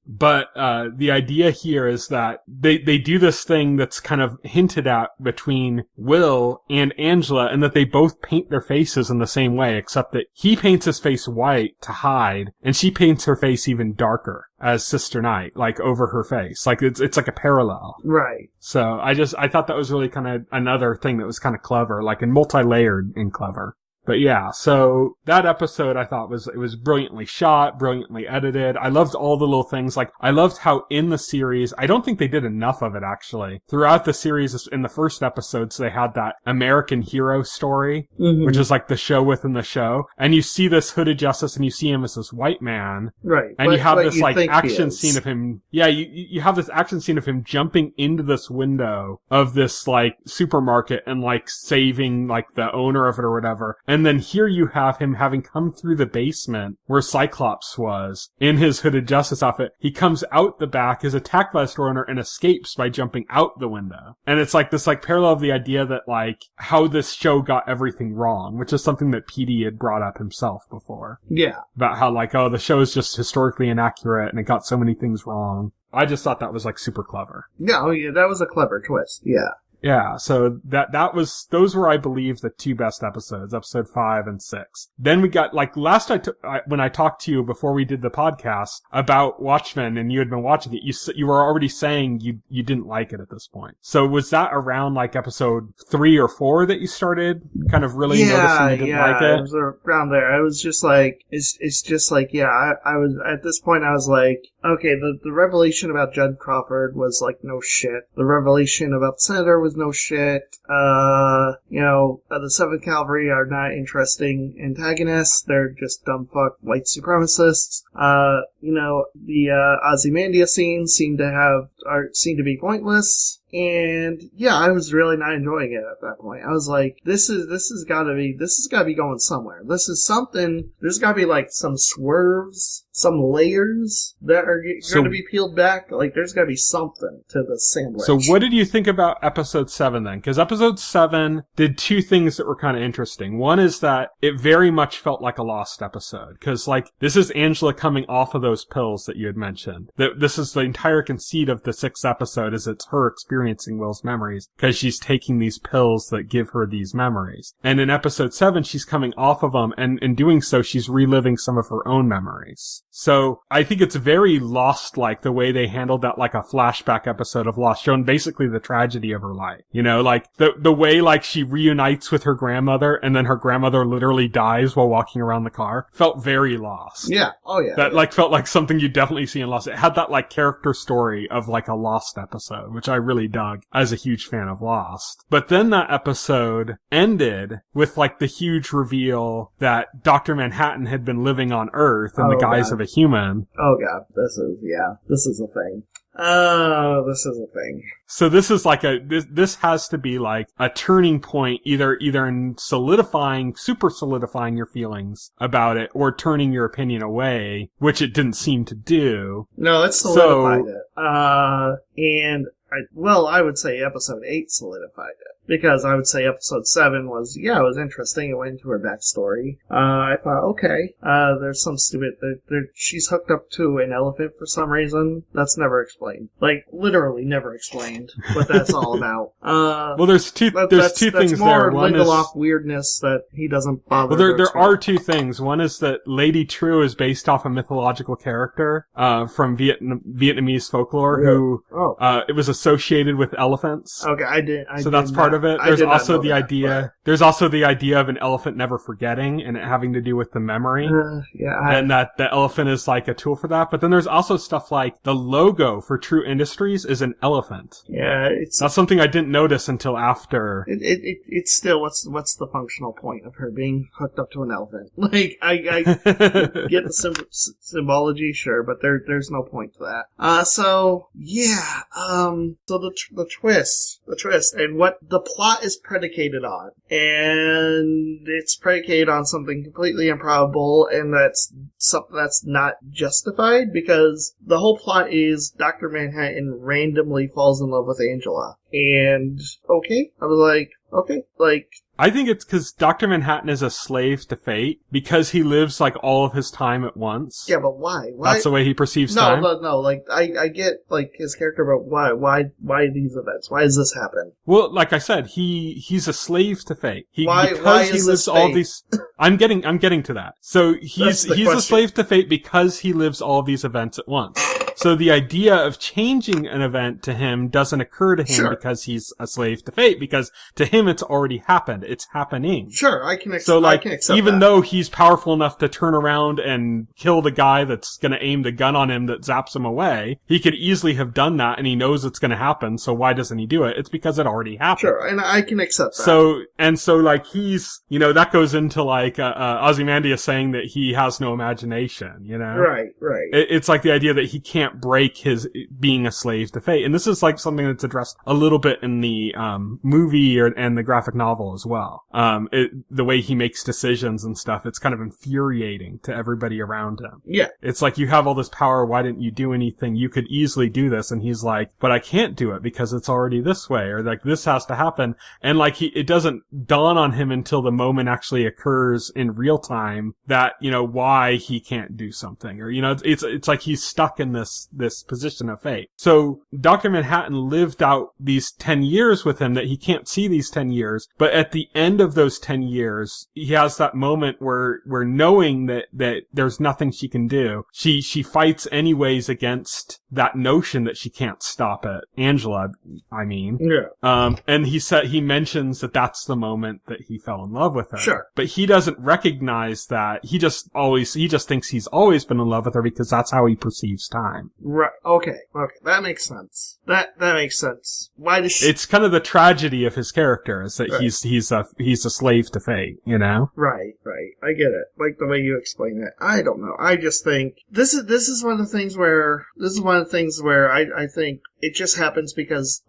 But the idea here is that they do this thing that's kind of hinted at between Will and Angela, and that they both paint their faces in the same way, except that he paints his face white to hide, and she paints her face even darker as Sister Night, like over her face. Like it's like a parallel. Right. So I thought that was really kind of another thing that was kind of clever, like, and multi-layered and clever. But yeah, so that episode I thought it was brilliantly shot, brilliantly edited. I loved all the little things. Like, I loved how in the series, I don't think they did enough of it actually. Throughout the series, in the first episodes, they had that American hero story, which is like the show within the show. And you see this Hooded Justice and you see him as this white man. Right. And you have this like action scene of him. Yeah, you have this action scene of him jumping into this window of this like supermarket and like saving like the owner of it or whatever. And then here you have him having come through the basement where Cyclops was in his Hooded Justice outfit. He comes out the back, is attacked by the store owner, and escapes by jumping out the window. And it's like this like parallel of the idea that like how this show got everything wrong, which is something that PD had brought up himself before. Yeah. About how like, oh, the show is just historically inaccurate and it got so many things wrong. I just thought that was like super clever. Yeah, oh yeah, that was a clever twist. Yeah. Yeah, so those were, I believe, the two best episodes, episode 5 and 6. Then we got, like, when I talked to you before we did the podcast about Watchmen and you had been watching it, you were already saying you didn't like it at this point. So was that around, like, episode 3 or 4 that you started kind of really noticing you didn't like it? Yeah, it was around there. I was just like, it's just like, yeah, I was, at this point I was like, okay, the revelation about Judd Crawford was like no shit. The revelation about the Senator was no shit. The 7th Cavalry are not interesting antagonists. They're just dumb fuck white supremacists. The Ozymandias scenes seem to be pointless. And yeah, I was really not enjoying it at that point. I was like, this has gotta be going somewhere. This is something, there's gotta be like some swerves, some layers that are going to be peeled back. Like, there's gotta be something to the sandwich. So what did you think about episode 7 then? Because episode 7 did two things that were kind of interesting. One is that it very much felt like a lost episode. Because, like, this is Angela coming off of those pills that you had mentioned. This is the entire conceit of the 6th episode, is it's her experiencing Will's memories because she's taking these pills that give her these memories. And in episode 7, she's coming off of them, and in doing so, she's reliving some of her own memories. So I think it's very Lost-like the way they handled that, like a flashback episode of Lost, showing basically the tragedy of her life. You know, like the way like she reunites with her grandmother and then her grandmother literally dies while walking around the car felt very Lost. Yeah. Oh yeah. That like felt like something you definitely see in Lost. It had that like character story of like a Lost episode, which I really dug as a huge fan of Lost. But then that episode ended with like the huge reveal that Dr. Manhattan had been living on Earth in the guise of a human. Oh god, this is a thing. Oh, this is a thing. So this is like this has to be like a turning point, either in super solidifying your feelings about it, or turning your opinion away, which it didn't seem to do. No, it solidified it. And I would say episode 8 solidified it. Because I would say episode 7 was, it was interesting. It went into her backstory. I thought, okay, there's some stupid, she's hooked up to an elephant for some reason. That's never explained. Like, literally never explained what that's all about. Well, there's two things that's there. More One Lindelof is weirdness that he doesn't bother. Well, there are two things. One is that Lady True is based off a mythological character, from Vietnamese folklore who, it was associated with elephants. Okay, so that's part of it. There's also the idea of an elephant never forgetting and it having to do with the memory. And that the elephant is like a tool for that. But then there's also stuff like the logo for True Industries is an elephant. Yeah, that's something I didn't notice until after. It's still, what's the functional point of her being hooked up to an elephant? Like, I get the symbology, sure, but there's no point to that. So the twist, and what the plot is predicated on, and it's predicated on something completely improbable, and that's something that's not justified, because the whole plot is Dr. Manhattan randomly falls in love with Angela. And, I was like, I think it's because Dr. Manhattan is a slave to fate because he lives like all of his time at once. Yeah, but why? That's the way he perceives time? No, like, I get, like, his character, but why these events? Why does this happen? Well, like I said, he's a slave to fate. Why he is lives this all fate? these, I'm getting to that. So he's a slave to fate because he lives all these events at once. So the idea of changing an event to him doesn't occur to him because he's a slave to fate, because to him it's already happened. It's happening. Sure, I can accept So like, even that. though he's powerful enough to turn around and kill the guy that's gonna aim the gun on him that zaps him away, he could easily have done that and he knows it's gonna happen, so why doesn't he do it? It's because it already happened. Sure, and I can accept that. So like he's, that goes into like, Ozymandias saying that he has no imagination, Right. It's like the idea that he can't break his being a slave to fate. And this is like something that's addressed a little bit in the movie and the graphic novel as well. The way he makes decisions and stuff, it's kind of infuriating to everybody around him. Yeah. It's like, you have all this power, why didn't you do anything? You could easily do this. And he's like, but I can't do it because it's already this way, or like this has to happen. And like it doesn't dawn on him until the moment actually occurs in real time that, why he can't do something, or, it's like he's stuck in this position of fate. So Dr. Manhattan lived out these 10 years with him that he can't see these 10 years, but at the end of those 10 years, he has that moment where knowing that there's nothing she can do, she fights anyways against that notion that she can't stop it. Angela, I mean. Yeah. And he mentions that that's the moment that he fell in love with her. Sure. But he doesn't recognize that. He just thinks he's always been in love with her because that's how he perceives time. Right. Okay. That makes sense. That makes sense. Why does she... It's kind of the tragedy of his character is that he's a slave to fate, Right. I get it. Like the way you explain it. I don't know. I just think this is one of the things where I think it just happens because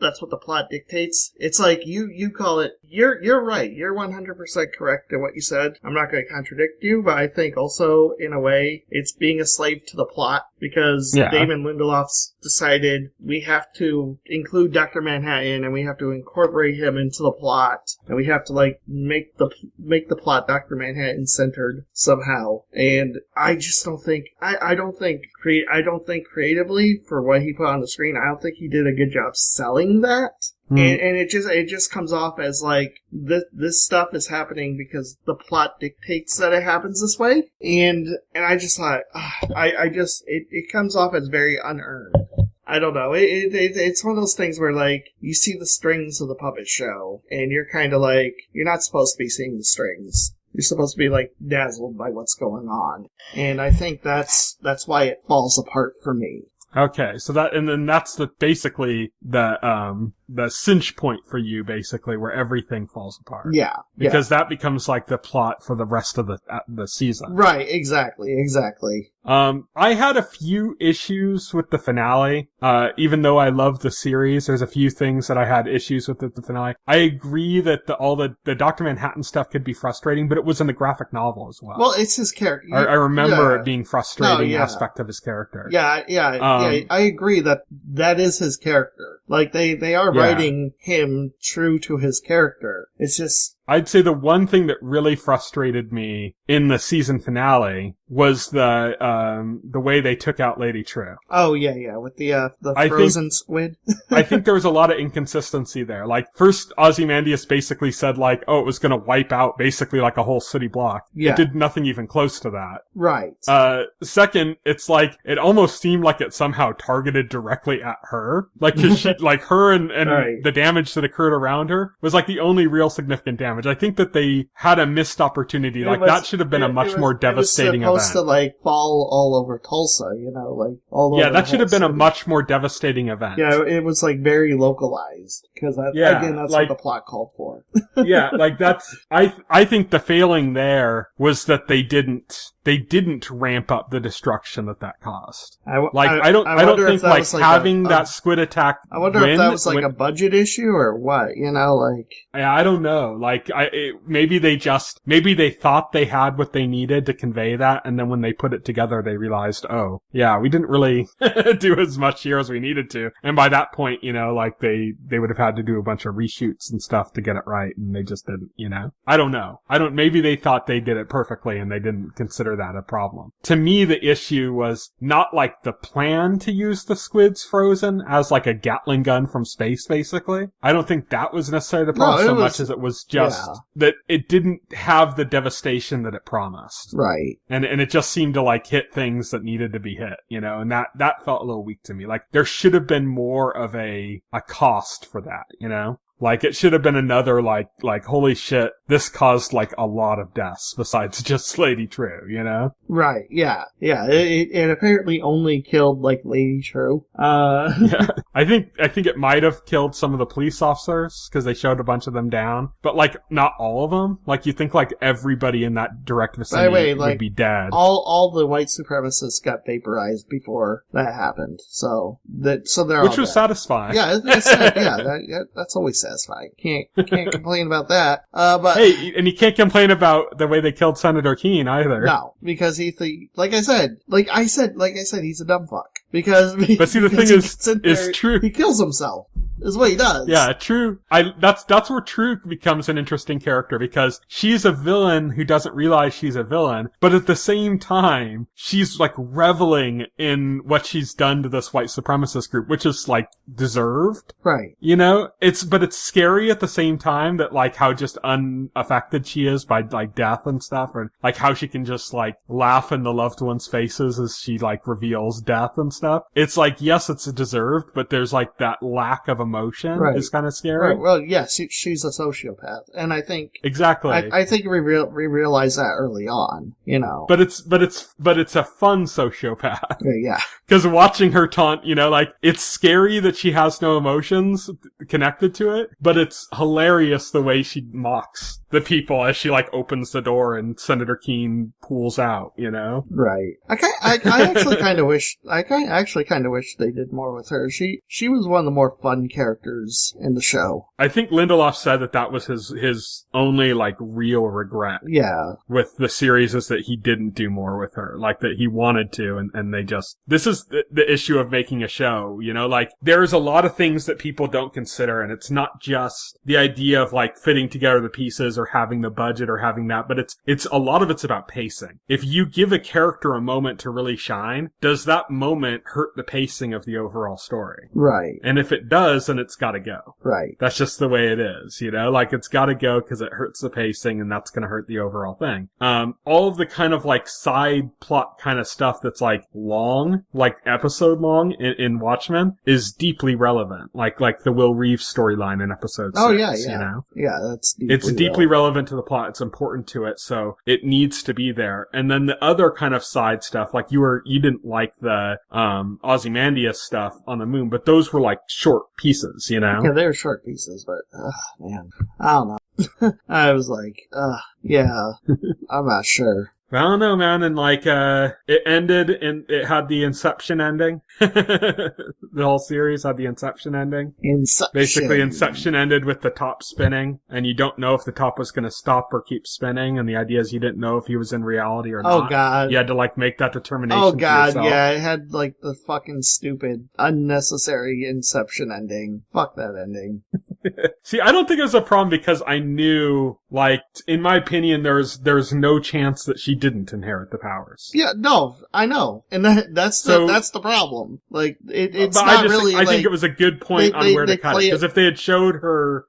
that's what the plot dictates. It's like you call it. You're right. You're 100% correct in what you said. I'm not going to contradict you, but I think also in a way it's being a slave to the plot because Damon Lindelof's decided we have to include Dr. Manhattan and we have to incorporate him into the plot and we have to like make the plot Dr. Manhattan centered somehow. And I just don't think I don't think creatively for what he put on the screen, I don't think he did a good job selling that. And it just comes off as like this stuff is happening because the plot dictates that it happens this way. And I just thought it comes off as very unearned. I don't know. It's one of those things where like you see the strings of the puppet show and you're kind of like you're not supposed to be seeing the strings. You're supposed to be like dazzled by what's going on. And I think that's why it falls apart for me. Okay, so that's basically the the cinch point for you, basically, where everything falls apart. Yeah. Because that becomes like the plot for the rest of the season. Right, exactly. I had a few issues with the finale. Even though I love the series, there's a few things that I had issues with at the finale. I agree that all the Dr. Manhattan stuff could be frustrating, but it was in the graphic novel as well. Well, it's his character. I remember it being frustrating aspect of his character. Yeah, I agree that is his character. Like, they are writing him true to his character. It's just... I'd say the one thing that really frustrated me in the season finale was the way they took out Lady True. Oh, yeah, with the frozen squid. I think there was a lot of inconsistency there. Like, first, Ozymandias basically said, like, oh, it was gonna wipe out basically like a whole city block. Yeah. It did nothing even close to that. Right. Second, it's like, it almost seemed like it somehow targeted directly at her. Like, 'cause she, like, her and right. The damage that occurred around her was like the only real significant damage. I think that they had a missed opportunity. That should have been a much more devastating event. It was supposed to, like, fall all over Tulsa, like, all over. Yeah, that should have been a much more devastating event. Yeah, it was, like, very localized. Because, again, that's like, what the plot called for. Yeah, like, that's... I think the failing there was that they didn't ramp up the destruction that caused. I don't think, like, having that squid attack I wonder if that was, like, a budget issue or what, like... I don't know. Like, maybe they thought they had what they needed to convey that, and then when they put it together, they realized, oh, yeah, we didn't really do as much here as we needed to. And by that point, like, they would have had to do a bunch of reshoots and stuff to get it right, and they just didn't, I don't know. Maybe they thought they did it perfectly, and they didn't consider that a problem. To me, the issue was not, like, the plan to use the squids frozen as, like, a Gatling gun from space, basically. I don't think that was necessarily the problem much as it was just that it didn't have the devastation that it promised. Right. And it just seemed to, like, hit things that needed to be hit, and that felt a little weak to me. Like, there should have been more of a cost for that, Like, it should have been another, like, holy shit, this caused, like, a lot of deaths besides just Lady True, Right, yeah. It apparently only killed, like, Lady True. Yeah. I think it might have killed some of the police officers, because they showed a bunch of them down. But, like, not all of them. Like, you think, like, everybody in that direct vicinity would be dead. All the white supremacists got vaporized before that happened. So they're all Which was dead. Satisfying. Yeah, that's always satisfying. Can't complain about that. But hey, and you can't complain about the way they killed Senator Keene either. No, because like I said, he's a dumb fuck. But see, the thing is True. He kills himself. Is what he does. Yeah, True. That's where True becomes an interesting character, because she's a villain who doesn't realize she's a villain, but at the same time, she's, like, reveling in what she's done to this white supremacist group, which is, like, deserved. Right. But it's scary at the same time that, like, how just unaffected she is by, like, death and stuff, and, like, how she can just, like, laugh in the loved ones' faces as she, like, reveals death and stuff. It's like, yes, it's deserved, but there's, like, that lack of emotion is kind of scary. Right. Well, yes, she's a sociopath, and I think exactly. I think we realized that early on, But it's a fun sociopath. Yeah. Because watching her taunt, like, it's scary that she has no emotions connected to it, but it's hilarious the way she mocks the people as she, like, opens the door and Senator Keene pulls out, Right. I actually kind of wish they did more with her. She was one of the more fun characters in the show. I think Lindelof said that was his only, like, real regret. Yeah. With the series is that he didn't do more with her. Like, that he wanted to, and they just... This is the issue of making a show, like, there's a lot of things that people don't consider, and it's not just the idea of, like, fitting together the pieces or having the budget or having that, but it's a lot of it's about pacing. If you give a character a moment to really shine, does that moment hurt the pacing of the overall story? Right. And if it does, then it's gotta go. Right. That's just the way it is, Like, it's gotta go because it hurts the pacing, and that's gonna hurt the overall thing. All of the kind of, like, side plot kind of stuff that's, like, long, like, episode long in Watchmen is deeply relevant. Like the Will Reeves storyline in episode 6. Oh, yeah. You know? Yeah, that's it's deeply relevant to the plot. It's important to it, so it needs to be there. And then the other kind of side stuff, like you didn't like the Ozymandias stuff on the moon, but those were like short pieces, you know? Yeah, they were short pieces, but man, I don't know. I was like, yeah, I'm not sure. I don't know, man. And like, it ended and it had the Inception ending. The whole series had the Inception ending. Basically, Inception ended with the top spinning, and you don't know if the top was going to stop or keep spinning. And the idea is you didn't know if he was in reality or not. Oh, God. You had to like make that determination. Oh, God. For yourself. Yeah. It had like the fucking stupid, unnecessary Inception ending. Fuck that ending. See, I don't think it was a problem because I knew, like, in my opinion, there's no chance that she didn't inherit the powers. Yeah, no, I know, and that's the problem. Like, it's but not really. I think it was a good point on where to cut it, because if they had showed her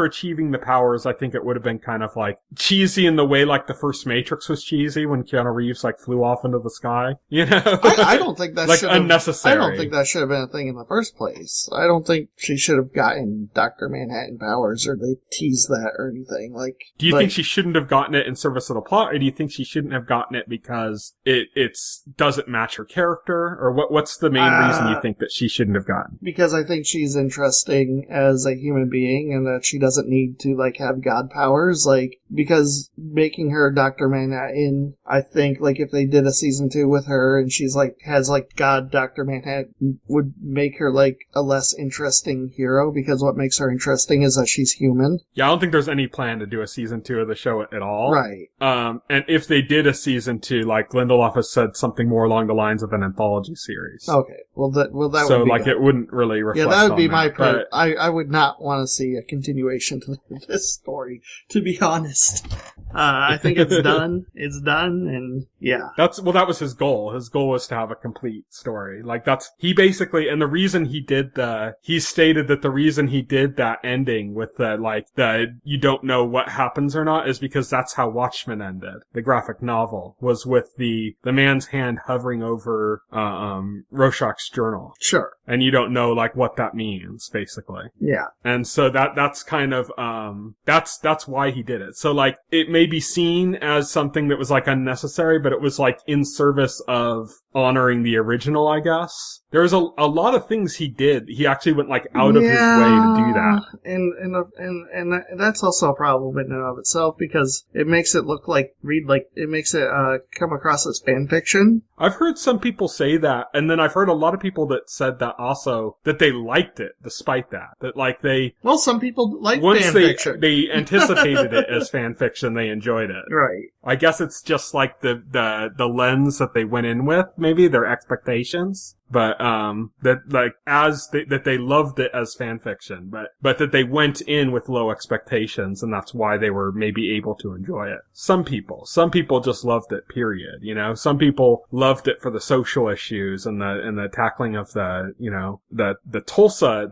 achieving the powers, I think it would have been kind of like cheesy in the way like the first Matrix was cheesy when Keanu Reeves like flew off into the sky. You know, I don't think that like unnecessary. I don't think that should have been a thing in the first place. I don't think she should have gotten Dr. Manhattan powers, or they teased that or anything. Like, do you think she shouldn't have gotten it in service of the plot, or do you think she shouldn't have gotten it because it doesn't match her character, or what's the main reason you think that she shouldn't have gotten? Because I think she's interesting as a human being, and that she doesn't need to like have god powers. Like, because making her Dr. Manhattan, I think like if they did a season 2 with her and she's like has like God Dr. Manhattan, would make her like a less interesting hero, because what makes her interesting is that she's human. Yeah, I don't think there's any plan to do a season 2 of the show at all. Right. And if they did a season 2, like Lindelof has said, something more along the lines of an anthology series. Okay. Well, that so would be like good. It wouldn't really reflect. Yeah, that would be on my that, I would not want to see a continuation to this story, to be honest. I think it's done. It's done, and yeah. That was his goal. His goal was to have a complete story. Like he basically, and the reason he stated that the reason he did that ending with the you don't know what happens or not is because that's how Watchmen ended. The graphic novel was with the man's hand hovering over Rorschach's journal. Sure. And you don't know like what that means, basically. Yeah. And so that's kind of that's why he did it. So like it may be seen as something that was like unnecessary, but it was like in service of honoring the original, I guess. There was a lot of things he did. He actually went like out of his way to do that. And that's also a problem in and of itself, because it makes it look like it makes it come across as fan fiction. I've heard some people say that, and then I've heard a lot of people that said that also, that they liked it despite that. That like some people like fan fan fiction. They anticipated it as fan fiction, they enjoyed it. Right. I guess it's just like the lens that they went in with, maybe their expectations. But, that they loved it as fan fiction, but that they went in with low expectations, and that's why they were maybe able to enjoy it. Some people just loved it, period, you know? Some people loved it for the social issues and the tackling of the Tulsa,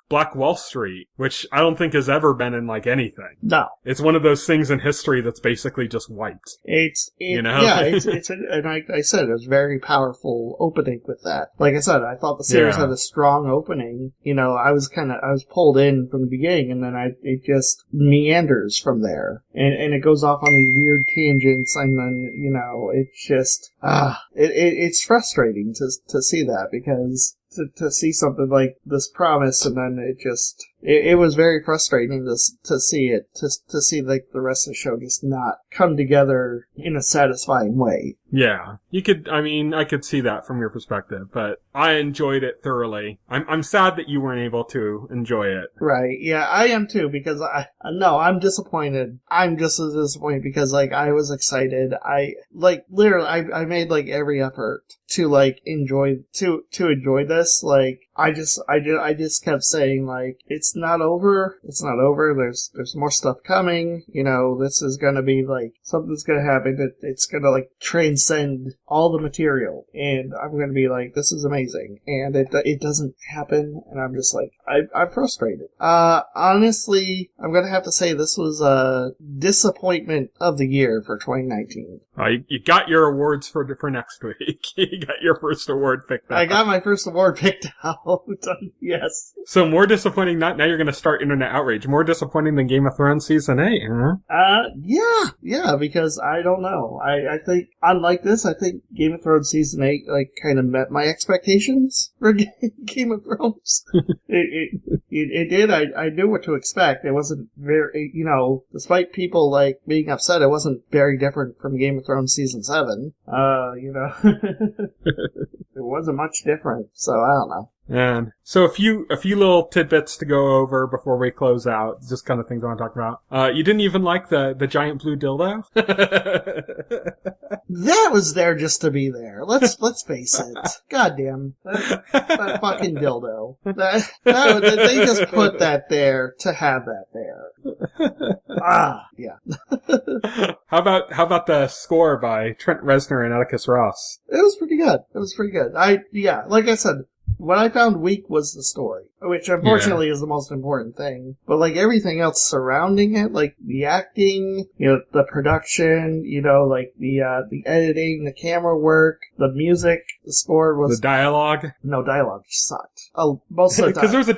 Black Wall Street, which I don't think has ever been in like anything. No. It's one of those things in history that's basically just wiped. You know? Yeah, and I said it was very powerful opening with that. Like I said, I thought the series had a strong opening. You know, I was pulled in from the beginning, and then it just meanders from there. And it goes off on these weird tangents, and then, you know, it's just, it's frustrating to see that, because to see something like this promise, and then it was very frustrating to see it, to see like the rest of the show just not come together in a satisfying way. Yeah, I could see that from your perspective, but I enjoyed it thoroughly. I'm sad that you weren't able to enjoy it. Right, yeah, I am too, because I'm disappointed. I'm just as disappointed, because like I was excited. I made like every effort to like enjoy this. Like I just kept saying like, it's not over. There's more stuff coming. You know, this is gonna be like, something's gonna happen. It's gonna like transcend all the material, and I'm gonna be like, this is amazing. And it doesn't happen, and I'm just like, I'm frustrated. Honestly, I'm gonna have to say this was a disappointment of the year for 2019. You got your awards for next week. You got your first award picked out. I got my first award picked out. Oh, yes. So more disappointing. Now you're going to start internet outrage. More disappointing than Game of Thrones season 8, huh? Yeah, because I don't know. I think, unlike this, I think Game of Thrones season 8, like, kind of met my expectations for Game of Thrones. It did. I knew what to expect. It wasn't very, despite people, like, being upset, it wasn't very different from Game of Thrones season 7. It wasn't much different, so I don't know. And so a few little tidbits to go over before we close out. Just kind of things I want to talk about. You didn't even like the giant blue dildo? That was there just to be there. Let's face it. Goddamn. That fucking dildo. They just put that there to have that there. Yeah. How about the score by Trent Reznor and Atticus Ross? It was pretty good. Like I said, what I found weak was the story, which unfortunately is the most important thing. But like everything else surrounding it, like the acting, the production, like the editing, the camera work, the music, the score was... The dialogue? No, dialogue sucked. Most of the time. Because there's a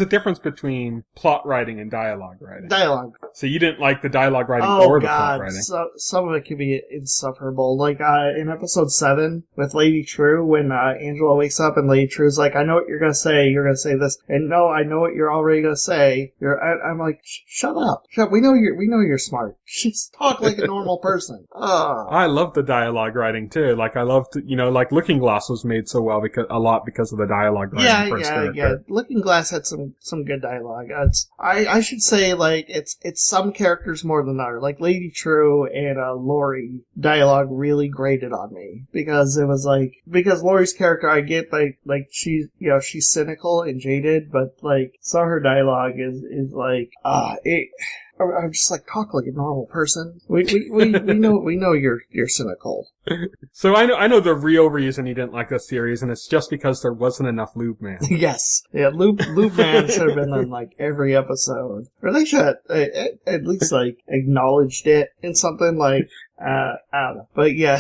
difference between plot writing and dialogue writing. Dialogue. So you didn't like the dialogue writing or the plot writing? So, some of it can be insufferable. Like in episode 7 with Lady True, when Angela wakes up and Lady True's like, I know what you're gonna say. You're gonna say this, and no, I know what you're already gonna say. I'm like, shut up. We know you're smart. Just talk like a normal person. I love the dialogue writing too. Like I loved, like Looking Glass was made so well because of the dialogue writing. Yeah. Looking Glass had some good dialogue. I should say like it's some characters more than others. Like Lady True and Lori dialogue really grated on me because it was because Lori's character, I get like she's cynical and jaded, but like some of her dialogue is like I'm just like, talk like a normal person. We know you're cynical. So I know the real reason you didn't like this series, and it's just because there wasn't enough Lube Man. Yes, yeah, Lube Man should have been on like every episode, or they should at least like acknowledged it in something like. I don't know. But yeah,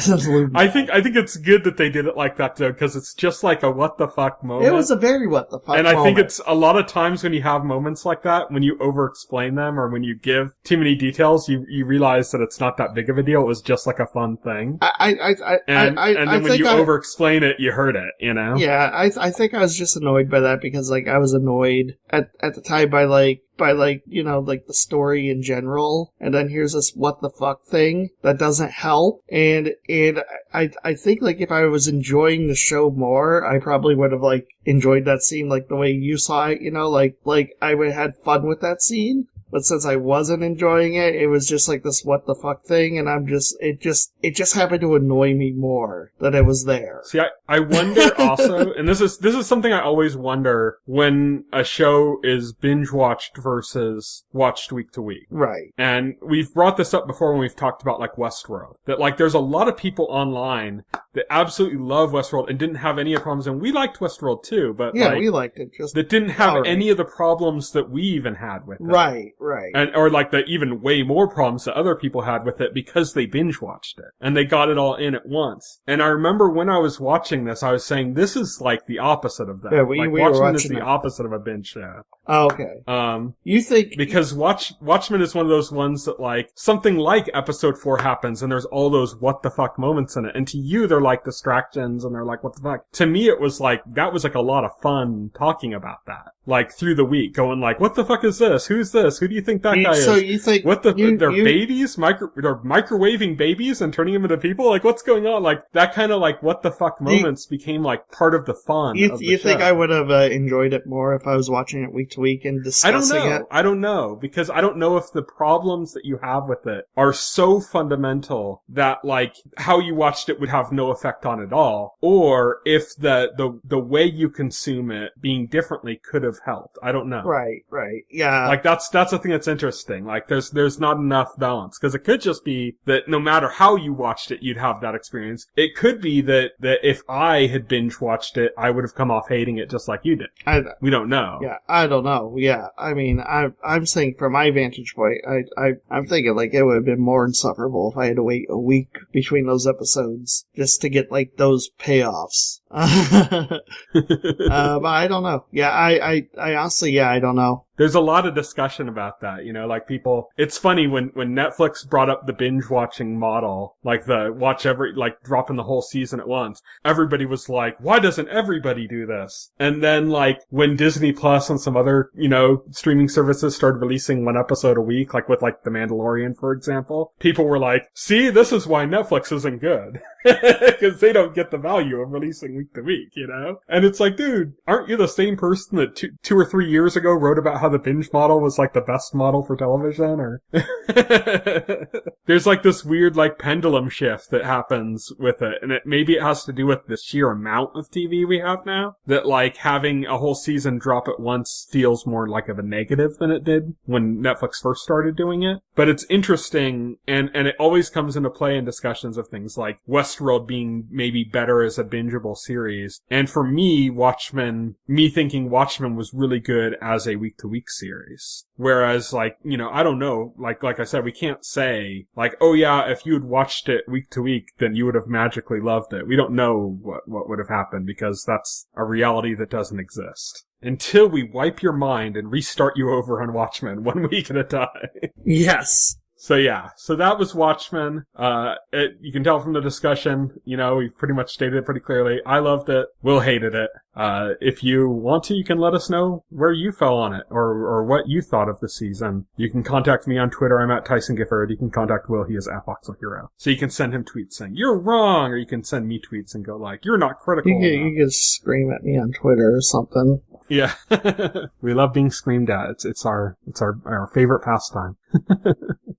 I think it's good that they did it like that though, because it's just like a what the fuck moment. It was a very what the fuck moment. And I think it's a lot of times when you have moments like that, when you over explain them or when you give too many details, you realize that it's not that big of a deal. It was just like a fun thing. And then when you over explain it, you hurt it, Yeah, I think I was just annoyed by that because like I was annoyed at the time by the story in general, and then here's this what the fuck thing that doesn't help, and I think like if I was enjoying the show more, I probably would have like enjoyed that scene like the way you saw it, like I would have had fun with that scene. But since I wasn't enjoying it, it was just like this what the fuck thing, and it just happened to annoy me more that it was there. See, I wonder also, and this is something I always wonder when a show is binge watched versus watched week to week. Right. And we've brought this up before when we've talked about like Westworld. That like there's a lot of people online that absolutely love Westworld and didn't have any problems, and we liked Westworld too, but yeah, we liked it just that didn't have any of the problems that we even had with it. Right. Or like the even way more problems that other people had with it because they binge watched it. And they got it all in at once. And I remember when I was watching this, I was saying, this is like the opposite of that. Yeah, we were Watchmen is watching the opposite of a binge show. Oh, okay. You think... Because Watchmen is one of those ones that like, something like episode 4 happens and there's all those what the fuck moments in it. And to you, they're like distractions and they're like, what the fuck? To me, it was like, that was like a lot of fun talking about that. Like through the week, going like, what the fuck is this? Who's this? Who do you think that guy is? So you think... They're babies? They're microwaving babies and turning them into people? Like, what's going on? Like, that kind of like, what the fuck moments became like part of the fun of the You show. think I would have enjoyed it more if I was watching it week to week and discussing it? I don't know. Because I don't know if the problems that you have with it are so fundamental that like, how you watched it would have no effect on it all. Or if the way you consume it being differently could have helped. I don't know. Right. Yeah. Like that's the thing that's interesting. Like there's not enough balance because it could just be that no matter how you watched it, you'd have that experience. It could be that if I had binge watched it, I would have come off hating it just like you did. We don't know. Yeah, I don't know. Yeah, I mean, I'm saying from my vantage point, I'm thinking like it would have been more insufferable if I had to wait a week between those episodes just to get like those payoffs. But I don't know. Yeah, I honestly, yeah, I don't know. There's a lot of discussion about that, like people, it's funny when Netflix brought up the binge watching model, like dropping the whole season at once, everybody was like, why doesn't everybody do this? And then like when Disney Plus and some other, streaming services started releasing one episode a week, like with like The Mandalorian, for example, people were like, see, this is why Netflix isn't good. Because they don't get the value of releasing week to week, And it's like, dude, aren't you the same person that two or 3 years ago wrote about how the binge model was like the best model for television? Or there's like this weird like pendulum shift that happens with it, and maybe it has to do with the sheer amount of TV we have now, that like having a whole season drop at once feels more like of a negative than it did when Netflix first started doing it. But it's interesting, and it always comes into play in discussions of things like Westworld being maybe better as a bingeable series. And for me, thinking Watchmen was really good as a week-to-week series. Whereas, like, I don't know, like I said, we can't say, like, oh yeah, if you had watched it week to week, then you would have magically loved it. We don't know what would have happened, because that's a reality that doesn't exist. Until we wipe your mind and restart you over on Watchmen 1 week at a time. Yes. So yeah, so that was Watchmen. You can tell from the discussion, we pretty much stated it pretty clearly. I loved it. Will hated it. If you want to, you can let us know where you fell on it, or what you thought of the season. You can contact me on Twitter. I'm at Tyson Gifford. You can contact Will. He is at Voxel Hero. So you can send him tweets saying, you're wrong, or you can send me tweets and go like, you're not critical. You can scream at me on Twitter or something. Yeah. We love being screamed at. It's our favorite pastime.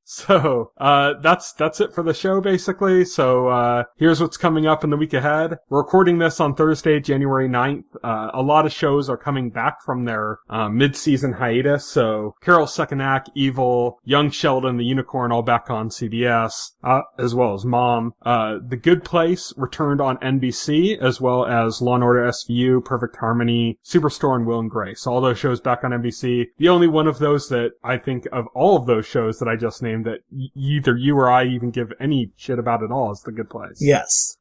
So, that's it for the show, basically. So, here's what's coming up in the week ahead. We're recording this on Thursday, January 9th. A lot of shows are coming back from their, mid-season hiatus. So, Carol's Second Act, Evil, Young Sheldon, The Unicorn, all back on CBS, as well as Mom. The Good Place returned on NBC, as well as Law & Order SVU, Perfect Harmony, Superstore, and Will and Grace. All those shows back on NBC. The only one of those that I think of all of those shows that I just named that either you or I even give any shit about at all is The Good Place. Yes.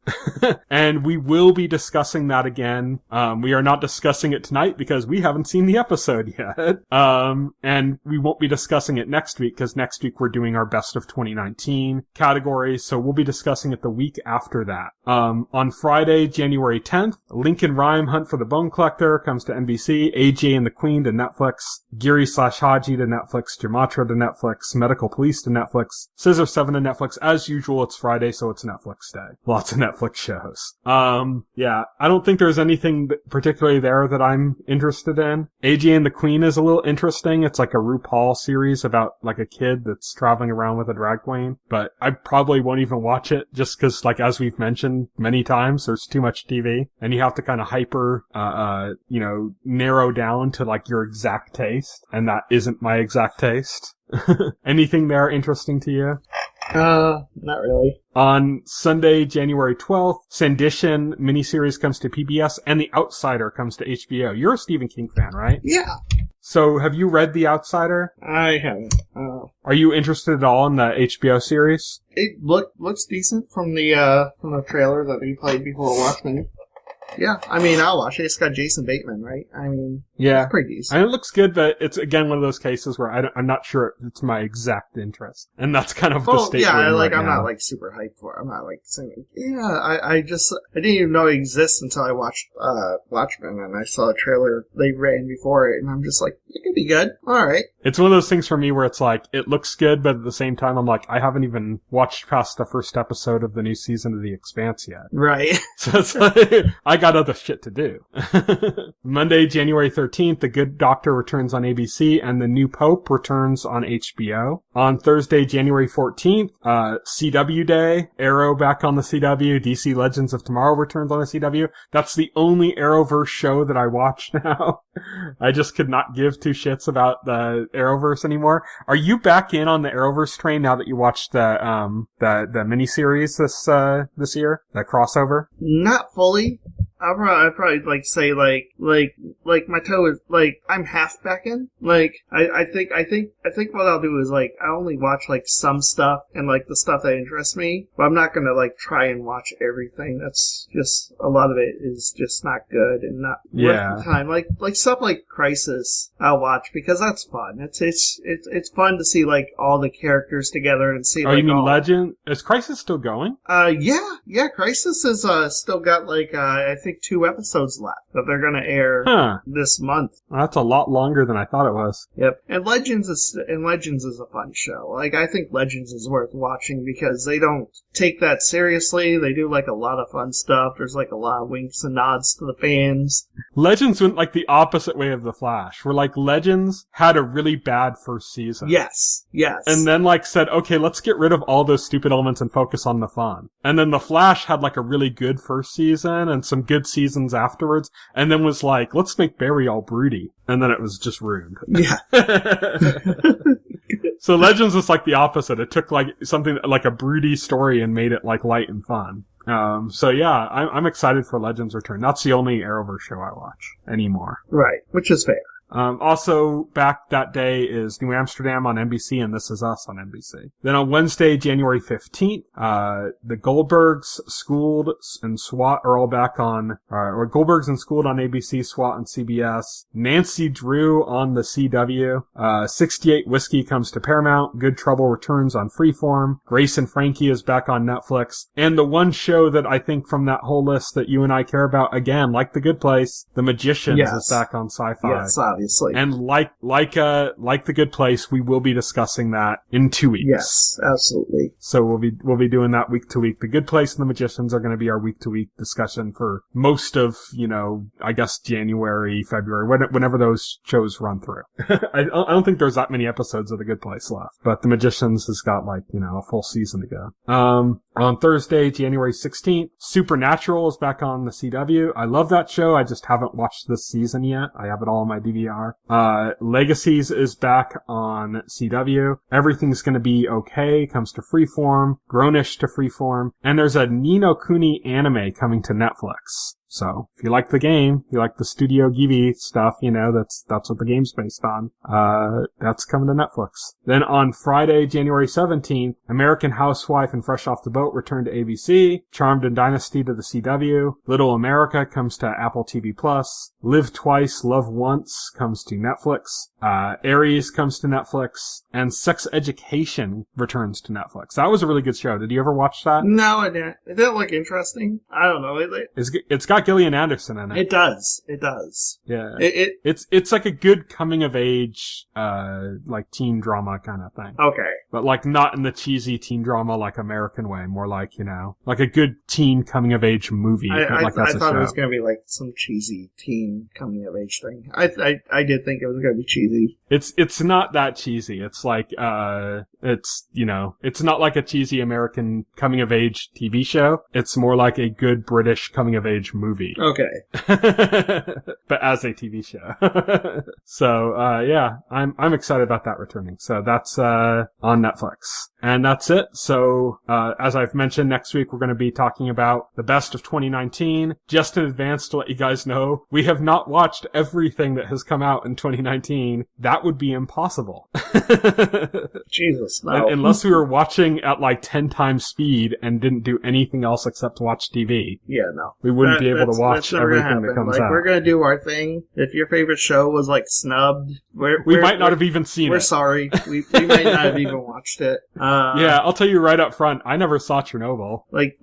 And we will be discussing that again. We are not discussing it tonight because we haven't seen the episode yet. And we won't be discussing it next week because next week we're doing our best of 2019 categories. So we'll be discussing it the week after that. On Friday, January 10th, Lincoln Rhyme Hunt for the Bone Collector comes to NBC, AJ and the Queen to Netflix, Giri/Haji to Netflix, Jamatra to Netflix, Medical Police to Netflix, Scissor 7 to Netflix. As usual, it's Friday, so it's Netflix Day. Lots of Netflix shows. Yeah, I don't think there's anything particularly there that I'm interested in. AJ and the Queen is a little interesting. It's like a RuPaul series about like a kid that's traveling around with a drag queen, but I probably won't even watch it just because, like, as we've mentioned many times, there's too much TV and you have to kind of narrow down to like your exact taste, and that isn't my exact taste. Anything there interesting to you? Not really. On Sunday, January 12th, Sandition miniseries comes to PBS, and The Outsider comes to HBO. You're a Stephen King fan, right? Yeah. So, have you read The Outsider? I haven't. Are you interested at all in the HBO series? It looks decent from the trailer that they played before Watchmen. Yeah, I mean, I'll watch it. It's got Jason Bateman, right? I mean, yeah, it's pretty decent. And it looks good, but it's, again, one of those cases where I'm not sure it's my exact interest. And that's kind of the state we're in right I'm now. not, like, super hyped for it. I'm not, like, saying, I didn't even know it exists until I watched Watchmen, and I saw a trailer they ran before it, and I'm just like, it could be good. All right. It's one of those things for me where it's like, it looks good, but at the same time, I'm like, I haven't even watched past the first episode of the new season of The Expanse yet. Right. So it's like, I got other shit to do. Monday, January 13th, The Good Doctor returns on ABC, and The New Pope returns on HBO. On Thursday, January 14th, CW Day, Arrow back on the CW, DC Legends of Tomorrow returns on the CW. That's the only Arrowverse show that I watch now. I just could not give two shits about the Arrowverse anymore. Are you back in on the Arrowverse train now that you watched the miniseries this year? The crossover? Not fully. I'd probably like say like my toe is like I'm half becking. Like I think what I'll do is like I only watch like some stuff and like the stuff that interests me, but I'm not gonna like try and watch everything. That's just a lot of it is just not good and not worth the time. Like stuff like Crisis I'll watch because that's fun. It's fun to see like all the characters together and see. Oh, you mean Legend? Is Crisis still going? Yeah. Crisis is still got like I think 2 episodes left that they're gonna air this month. Well, that's a lot longer than I thought it was. Yep. And Legends is a fun show. Like I think Legends is worth watching because they don't take that seriously. They do like a lot of fun stuff. There's like a lot of winks and nods to the fans. Legends went like the opposite way of The Flash, where like Legends had a really bad first season. Yes. And then like said, okay, let's get rid of all those stupid elements and focus on the fun. And then The Flash had like a really good first season and some good seasons afterwards, and then was like, let's make Barry all broody. And then it was just ruined. Yeah. So Legends was like the opposite. It took like something like a broody story and made it like light and fun. So yeah, I'm excited for Legends return. That's the only Arrowverse show I watch anymore. Right, which is fair. Also back that day is New Amsterdam on NBC and This Is Us on NBC. Then on Wednesday, January 15th, the Goldbergs, Schooled, and SWAT are all back on, or Goldbergs and Schooled on ABC, SWAT on CBS. Nancy Drew on the CW. 68 Whiskey comes to Paramount. Good Trouble returns on Freeform. Grace and Frankie is back on Netflix. And the one show that I think from that whole list that you and I care about, again, like The Good Place, The Magicians is back on Sci-Fi. Yes, obviously. And like The Good Place, we will be discussing that in 2 weeks. Yes, absolutely. So we'll be doing that week to week. The Good Place and The Magicians are going to be our week to week discussion for most of, I guess January, February, whenever those shows run through. I don't think there's that many episodes of The Good Place left, but The Magicians has got a full season to go. On Thursday, January 16th, Supernatural is back on the CW. I love that show. I just haven't watched this season yet. I have it all on my DVR. Legacies is back on CW. Everything's Gonna Be Okay comes to Freeform. Grownish to Freeform. And there's a Ni no Kuni anime coming to Netflix. So, if you like the game, you like the Studio Ghibli stuff, that's what the game's based on. That's coming to Netflix. Then on Friday, January 17th, American Housewife and Fresh Off the Boat return to ABC. Charmed and Dynasty to the CW. Little America comes to Apple TV+. Live Twice, Love Once comes to Netflix. Aries comes to Netflix. And Sex Education returns to Netflix. That was a really good show. Did you ever watch that? No, I didn't. It didn't look interesting. I don't know. It's got Gillian Anderson in it. It does. Yeah. It's like a good coming of age, like teen drama kind of thing. Okay. But like not in the cheesy teen drama like American way, more like, like a good teen coming of age movie. I thought it was going to be like some cheesy teen coming of age thing. I did think it was going to be cheesy. It's not that cheesy. It's like, it's not like a cheesy American coming of age TV show. It's more like a good British coming of age movie. Okay. But as a TV show. So, yeah, I'm excited about that returning. So that's, on Netflix. And that's it. So, as I've mentioned, next week we're going to be talking about the best of 2019. Just in advance to let you guys know, we have not watched everything that has come out in 2019. That would be impossible. Jesus, no. Unless we were watching at like 10 times speed and didn't do anything else except watch TV. Yeah, no. We wouldn't be able to watch everything that comes out. We're going to do our thing. If your favorite show was like snubbed, we might not have even seen it. We're sorry. We might not have even watched it. Yeah, I'll tell you right up front, I never saw Chernobyl. Like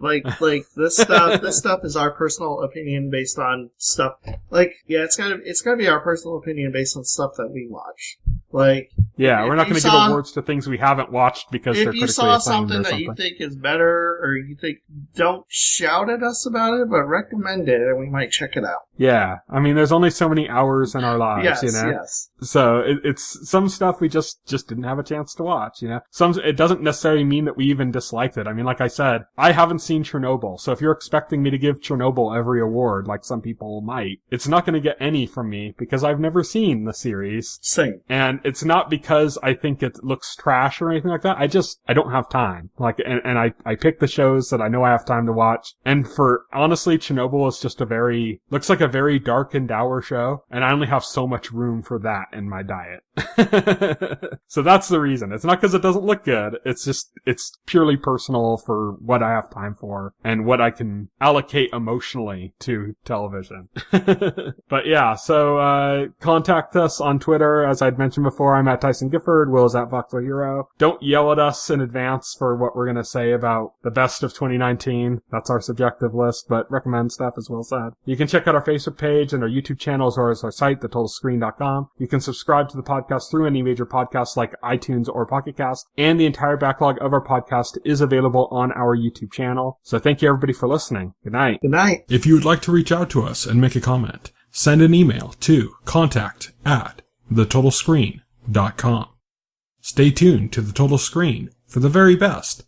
this stuff is our personal opinion based on stuff. Like, yeah, it's gotta be our personal opinion based on stuff that we watch. Like, yeah, we're not going to give awards to things we haven't watched because they're critically acclaimed or something. If you saw something that you think is better, or you think, don't shout at us about it, but recommend it, and we might check it out. Yeah, I mean, there's only so many hours in our lives, Yes. So it's some stuff we just didn't have a chance to watch, it doesn't necessarily mean that we even disliked it. I mean, like I said, I haven't seen Chernobyl, so if you're expecting me to give Chernobyl every award, like some people might, it's not going to get any from me because I've never seen the series. Same. And it's not because because I think it looks trash or anything like that. I don't have time. Like, and I pick the shows that I know I have time to watch. And honestly, Chernobyl is just looks like a very dark and dour show. And I only have so much room for that in my diet. So that's the reason. It's not because it doesn't look good. It's purely personal for what I have time for and what I can allocate emotionally to television. But yeah, so contact us on Twitter. As I'd mentioned before, I'm at Tyson Gifford. Will is at Voxel Hero. Don't yell at us in advance for what we're going to say about the best of 2019. That's our subjective list, but recommend stuff, as Will said. You can check out our Facebook page and our YouTube channel, as well as our site, thetotalscreen.com. You can subscribe to the podcast through any major podcasts like iTunes or Pocket Cast, and the entire backlog of our podcast is available on our YouTube channel. So thank you everybody for listening. Good night. Good night. If you would like to reach out to us and make a comment, send an email to contact@thetotalscreen.com. Stay tuned to The Total Screen for the very best